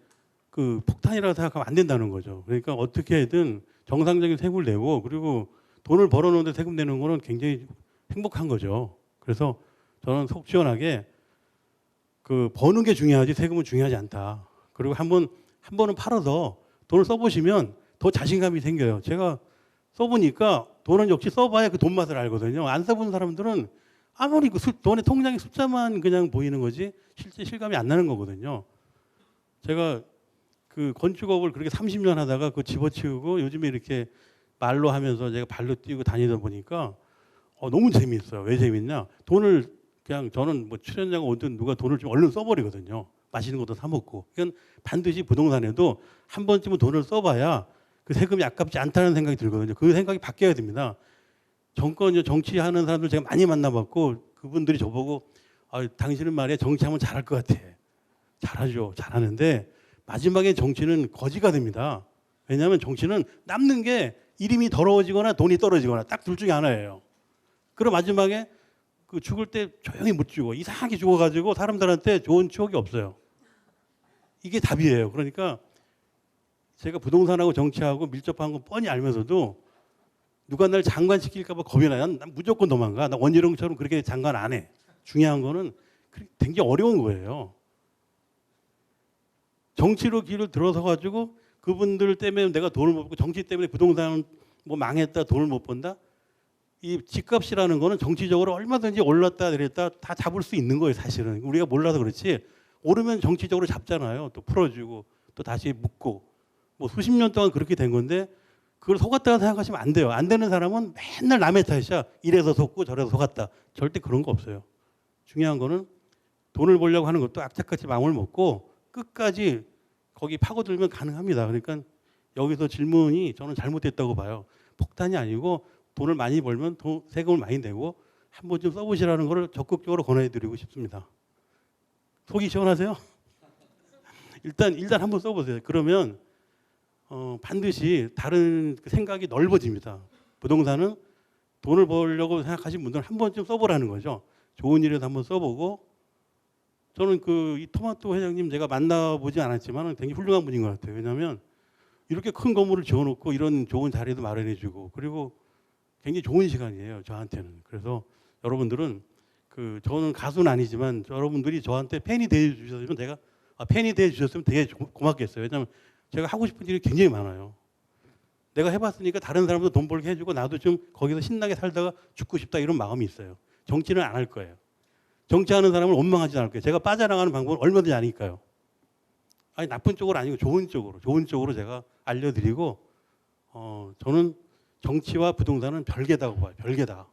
그 폭탄이라고 생각하면 안 된다는 거죠. 그러니까 어떻게든 정상적인 세금을 내고 그리고 돈을 벌어놓는데 세금 내는 거는 굉장히 행복한 거죠. 그래서 저는 속 시원하게 그 버는 게 중요하지 세금은 중요하지 않다. 그리고 한 번은 팔아서 돈을 써보시면 더 자신감이 생겨요. 제가 써보니까 돈은 역시 써봐야 그 돈 맛을 알거든요. 안 써본 사람들은 아무리 그 돈의 통장의 숫자만 그냥 보이는 거지 실제 실감이 안 나는 거거든요. 제가 그 건축업을 그렇게 30년 하다가 그 집어치우고 요즘에 이렇게 말로 하면서 제가 발로 뛰고 다니다 보니까 너무 재미있어요. 왜 재밌냐? 돈을 그냥 저는 뭐 출연자가 오든 누가 돈을 좀 얼른 써버리거든요. 맛있는 것도 사 먹고. 이건 반드시 부동산에도 한 번쯤은 돈을 써봐야 그 세금이 아깝지 않다는 생각이 들거든요. 그 생각이 바뀌어야 됩니다. 정치하는 사람들 제가 많이 만나봤고 그분들이 저보고 당신은 말이야 정치하면 잘할 것 같아. 잘하죠. 잘하는데 마지막에 정치는 거지가 됩니다. 왜냐하면 정치는 남는 게 이름이 더러워지거나 돈이 떨어지거나 딱 둘 중에 하나예요. 그럼 마지막에 그 죽을 때 조용히 못 죽어. 이상하게 죽어가지고 사람들한테 좋은 추억이 없어요. 이게 답이에요. 그러니까 제가 부동산하고 정치하고 밀접한 건 뻔히 알면서도 누가 날 장관 시킬까 봐 겁이 나요. 난 무조건 도망가. 나 원희룡처럼 그렇게 장관 안 해. 중요한 거는 굉장히 어려운 거예요. 정치로 길을 들어서 가지고 그분들 때문에 내가 돈을 못 벌고 정치 때문에 부동산 뭐 망했다 돈을 못 번다. 이 집값이라는 거는 정치적으로 얼마든지 올랐다 내렸다 다 잡을 수 있는 거예요. 사실은 우리가 몰라서 그렇지 오르면 정치적으로 잡잖아요. 또 풀어주고 또 다시 묶고 뭐 수십 년 동안 그렇게 된 건데 그걸 속았다고 생각하시면 안 돼요. 안 되는 사람은 맨날 남의 탓이야. 이래서 속고 저래서 속았다. 절대 그런 거 없어요. 중요한 거는 돈을 벌려고 하는 것도 악착같이 마음을 먹고 끝까지 거기 파고들면 가능합니다. 그러니까 여기서 질문이 저는 잘못됐다고 봐요. 폭탄이 아니고 돈을 많이 벌면 세금을 많이 내고 한 번쯤 써보시라는 걸 적극적으로 권해드리고 싶습니다. 속이 시원하세요? 일단 한번 써보세요. 그러면 반드시 다른 생각이 넓어집니다. 부동산은 돈을 벌려고 생각하신 분들은 한 번쯤 써보라는 거죠. 좋은 일에도 한번 써보고 저는 이 토마토 회장님 제가 만나보지 않았지만 굉장히 훌륭한 분인 것 같아요. 왜냐하면 이렇게 큰 건물을 지어놓고 이런 좋은 자리도 마련해주고 그리고 굉장히 좋은 시간이에요. 저한테는. 그래서 여러분들은 저는 가수는 아니지만 여러분들이 저한테 팬이 되어주셨으면 제가 팬이 되어주셨으면 되게 고맙겠어요. 왜냐하면 제가 하고 싶은 일이 굉장히 많아요. 내가 해봤으니까 다른 사람도 돈 벌게 해주고 나도 좀 거기서 신나게 살다가 죽고 싶다 이런 마음이 있어요. 정치는 안 할 거예요. 정치하는 사람을 원망하지 않을 거예요. 제가 빠져나가는 방법은 얼마든지 아니까요. 아니 나쁜 쪽으로 아니고 좋은 쪽으로 제가 알려드리고 저는 정치와 부동산은 별개다고 봐요. 별개다.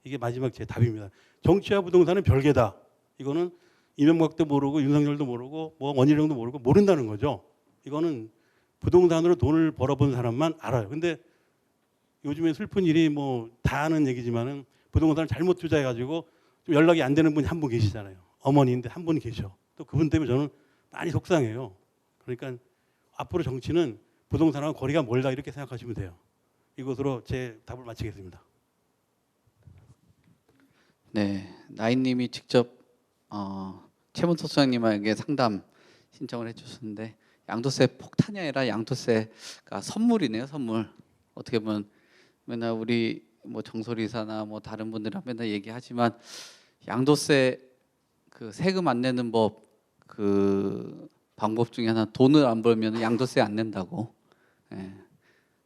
이게 마지막 제 답입니다. 정치와 부동산은 별개다. 이거는 이명박도 모르고 윤석열도 모르고 뭐 원희룡도 모르고 모른다는 거죠. 이거는 부동산으로 돈을 벌어본 사람만 알아요. 근데 요즘에 슬픈 일이 뭐 다 아는 얘기지만은 부동산을 잘못 투자해가지고 좀 연락이 안 되는 분이 한 분 계시잖아요. 어머니인데 한 분 계셔. 또 그분 때문에 저는 많이 속상해요. 그러니까 앞으로 정치는 부동산하고 거리가 멀다 이렇게 생각하시면 돼요. 이것으로 제 답을 마치겠습니다.
네, 나인님이 직접 최문석 소장님에게 상담 신청을 해주셨는데 양도세 폭탄이 아니라 양도세가 선물이네요. 선물. 어떻게 보면 맨날 우리 뭐 정소리사나 뭐 다른 분들은 맨날 얘기하지만 양도세 그 세금 안 내는 방법 중에 하나 돈을 안 벌면 양도세 안 낸다고. 예.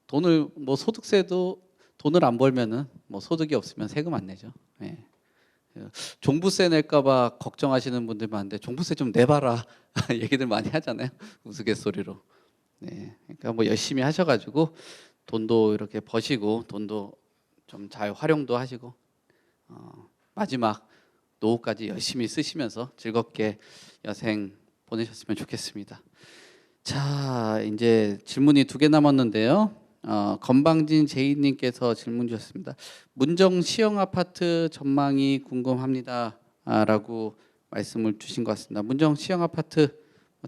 돈을 뭐 소득세도 돈을 안 벌면은 뭐 소득이 없으면 세금 안 내죠. 예. 종부세 낼까봐 걱정하시는 분들 많은데 종부세 좀 내봐라 얘기들 많이 하잖아요. 우스갯소리로. 네, 그러니까 뭐 열심히 하셔가지고 돈도 이렇게 버시고 돈도 좀 잘 활용도 하시고 마지막 노후까지 열심히 쓰시면서 즐겁게 여생 보내셨으면 좋겠습니다. 자, 이제 질문이 2개 남았는데요. 건방진 제이님께서 질문 주셨습니다. 문정 시형 아파트 전망이 궁금합니다. 라고 말씀을 주신 것 같습니다. 문정 시형 아파트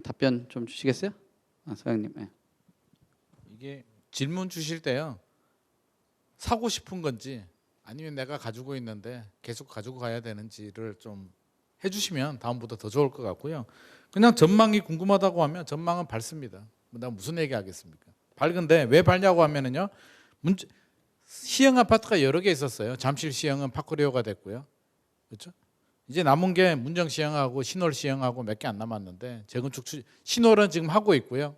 답변 좀 주시겠어요? 소장님. 네.
이게 질문 주실 때요. 사고 싶은 건지 아니면 내가 가지고 있는데 계속 가지고 가야 되는지를 좀 해주시면 다음부터 더 좋을 것 같고요. 그냥 전망이 궁금하다고 하면 전망은 밝습니다. 나 무슨 얘기하겠습니까? 밝은데 왜 밝냐고 하면은요. 시형 아파트가 여러 개 있었어요. 잠실 시형은 파크리오가 됐고요. 그렇죠? 이제 남은 게 문정 시형하고 신월 시형하고 몇 개 안 남았는데 재건축 신월은 지금 하고 있고요.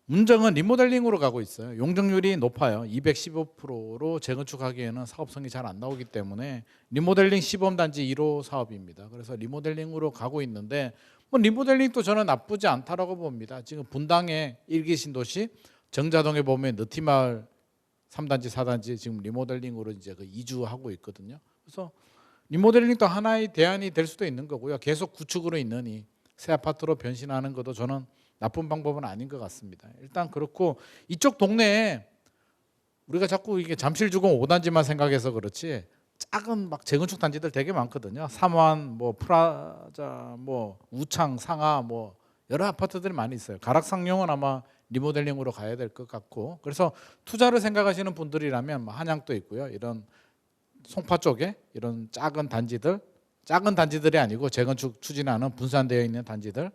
문정은 리모델링으로 가고 있어요. 용적률이 높아요. 215%로 재건축하기에는 사업성이 잘 안 나오기 때문에 리모델링 시범단지 1호 사업입니다. 그래서 리모델링으로 가고 있는데 뭐 리모델링도 저는 나쁘지 않다라고 봅니다. 지금 분당의 1기 신도시 정자동에 보면 느티마을 3단지, 4단지 지금 리모델링으로 이제 그 이주하고 있거든요. 그래서 리모델링도 하나의 대안이 될 수도 있는 거고요. 계속 구축으로 있느니 새 아파트로 변신하는 것도 저는 나쁜 방법은 아닌 것 같습니다. 일단 그렇고 이쪽 동네에 우리가 자꾸 이게 잠실주공 5단지만 생각해서 그렇지 작은 막 재건축 단지들 되게 많거든요. 삼환, 뭐 프라자, 뭐 우창, 상하, 뭐 여러 아파트들이 많이 있어요. 가락상용은 아마 리모델링으로 가야 될 것 같고 그래서 투자를 생각하시는 분들이라면 뭐 한양도 있고요. 이런 송파 쪽에 이런 작은 단지들이 아니고 재건축 추진하는 분산되어 있는 단지들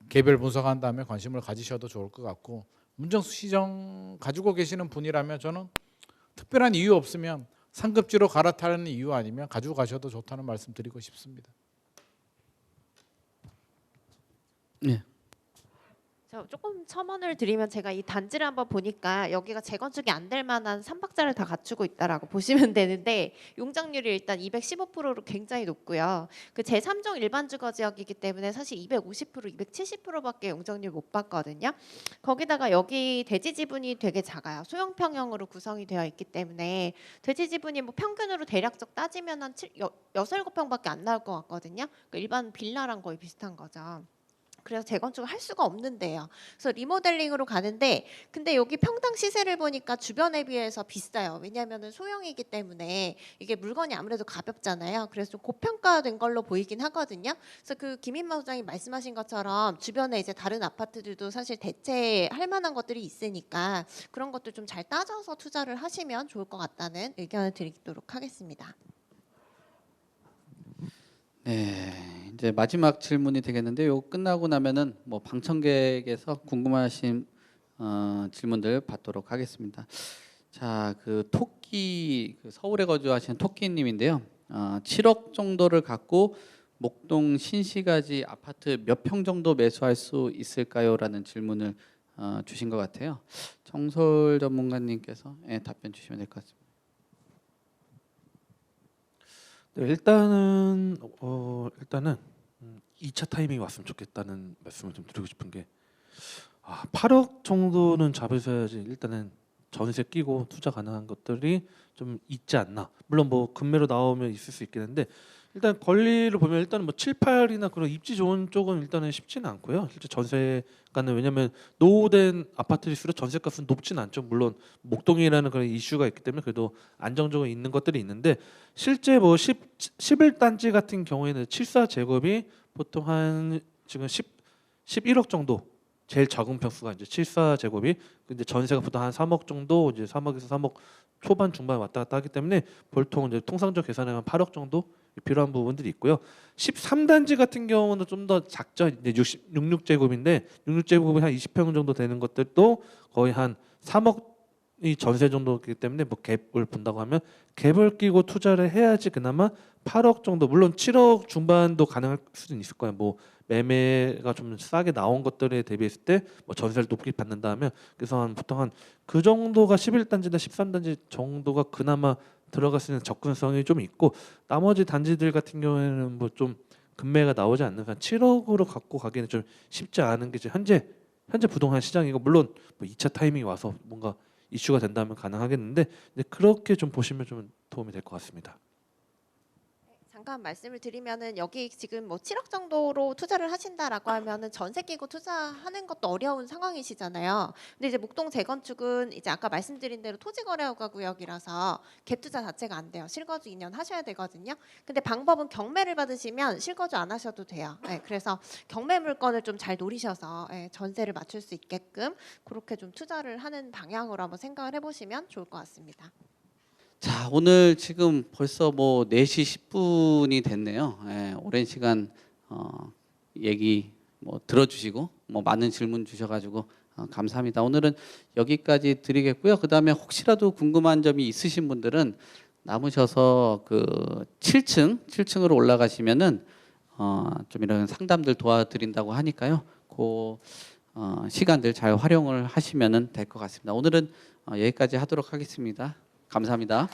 개별 분석한 다음에 관심을 가지셔도 좋을 것 같고 문정수 시정 가지고 계시는 분이라면 저는 특별한 이유 없으면 상급지로 갈아타는 이유 아니면 가지고 가셔도 좋다는 말씀 드리고 싶습니다.
네.
저 조금 첨언을 드리면 제가 이 단지를 한번 보니까 여기가 재건축이 안 될 만한 3박자를 다 갖추고 있다라고 보시면 되는데 용적률이 일단 215%로 굉장히 높고요. 그 제3종 일반 주거 지역이기 때문에 사실 250%, 270%밖에 용적률 못 받거든요. 거기다가 여기 대지 지분이 되게 작아요. 소형평형으로 구성이 되어 있기 때문에 대지 지분이 뭐 평균으로 대략적 따지면 한 6, 7평밖에 안 나올 것 같거든요. 그 일반 빌라랑 거의 비슷한 거죠. 그래서 재건축을 할 수가 없는데요. 그래서 리모델링으로 가는데 근데 여기 평당 시세를 보니까 주변에 비해서 비싸요. 왜냐하면 소형이기 때문에 이게 물건이 아무래도 가볍잖아요. 그래서 좀 고평가된 걸로 보이긴 하거든요. 그래서 그 김인만 소장이 말씀하신 것처럼 주변에 이제 다른 아파트들도 사실 대체할 만한 것들이 있으니까 그런 것도 좀 잘 따져서 투자를 하시면 좋을 것 같다는 의견을 드리도록 하겠습니다.
네, 이제 마지막 질문이 되겠는데 요 끝나고 나면은 뭐 방청객에서 궁금하신 질문들 받도록 하겠습니다. 자, 그 토끼 그 서울에 거주하시는 토끼님인데요. 7억 정도를 갖고 목동 신시가지 아파트 몇 평 정도 매수할 수 있을까요?라는 질문을 주신 것 같아요. 정솔 전문가님께서 답변 주시면 될 것 같습니다.
네, 일단은 2차 타이밍이 왔으면 좋겠다는 말씀을 좀 드리고 싶은 게 8억 정도는 잡으셔야지 일단은 전세 끼고 투자 가능한 것들이 좀 있지 않나. 물론 뭐 금매로 나오면 있을 수 있겠는데 일단 권리를 보면 일단은 뭐 7, 8이나 그런 입지 좋은 쪽은 일단은 쉽지는 않고요. 실제 전세가는 왜냐면 노후된 아파트일수록 전세값은 높지는 않죠. 물론 목동이라는 그런 이슈가 있기 때문에 그래도 안정적으로 있는 것들이 있는데 실제 뭐 11단지 같은 경우에는 7사 제곱이 보통 한 지금 11억 정도 제일 적은 평수가 이제 7사 제곱이 근데 전세가 보통 한 3억 정도 이제 3억에서 3억 초반 중반 왔다 갔다 하기 때문에 보통 이제 통상적 계산에 한 8억 정도 필요한 부분들이 있고요. 13단지 같은 경우는 좀 더 작죠. 이제 66제곱인데 66제곱이 한 20평 정도 되는 것들도 거의 한 3억이 전세 정도이기 때문에 뭐 갭을 본다고 하면 갭을 끼고 투자를 해야지 그나마 8억 정도 물론 7억 중반도 가능할 수는 있을 거예요. 뭐 매매가 좀 싸게 나온 것들에 대비했을 때 뭐 전세를 높게 받는다면 그래서 한 보통 한 그 정도가 11단지나 13단지 정도가 그나마 들어갈 수 있는 접근성이 좀 있고 나머지 단지들 같은 경우에는 뭐 좀 금매가 나오지 않는 한 7억으로 갖고 가기는 좀 쉽지 않은 게 이제 현재 부동산 시장이고 물론 뭐 2차 타이밍이 와서 뭔가 이슈가 된다면 가능하겠는데 근데 그렇게 좀 보시면 좀 도움이 될 것 같습니다.
잠깐 말씀을 드리면은 여기 지금 뭐 7억 정도로 투자를 하신다라고 하면은 전세 끼고 투자하는 것도 어려운 상황이시잖아요. 근데 이제 목동 재건축은 이제 아까 말씀드린 대로 토지거래허가 구역이라서 갭 투자 자체가 안 돼요. 실거주 2년 하셔야 되거든요. 근데 방법은 경매를 받으시면 실거주 안 하셔도 돼요. 네, 그래서 경매 물건을 좀 잘 노리셔서 전세를 맞출 수 있게끔 그렇게 좀 투자를 하는 방향으로 한번 생각을 해보시면 좋을 것 같습니다.
자, 오늘 지금 벌써 뭐 4시 10분이 됐네요. 오랜 시간 얘기 뭐 들어주시고 뭐 많은 질문 주셔가지고 감사합니다. 오늘은 여기까지 드리겠고요. 그다음에 혹시라도 궁금한 점이 있으신 분들은 남으셔서 그 7층으로 올라가시면은 좀 이런 상담들 도와드린다고 하니까요. 그 시간들 잘 활용을 하시면은 될 것 같습니다. 오늘은 여기까지 하도록 하겠습니다. 감사합니다.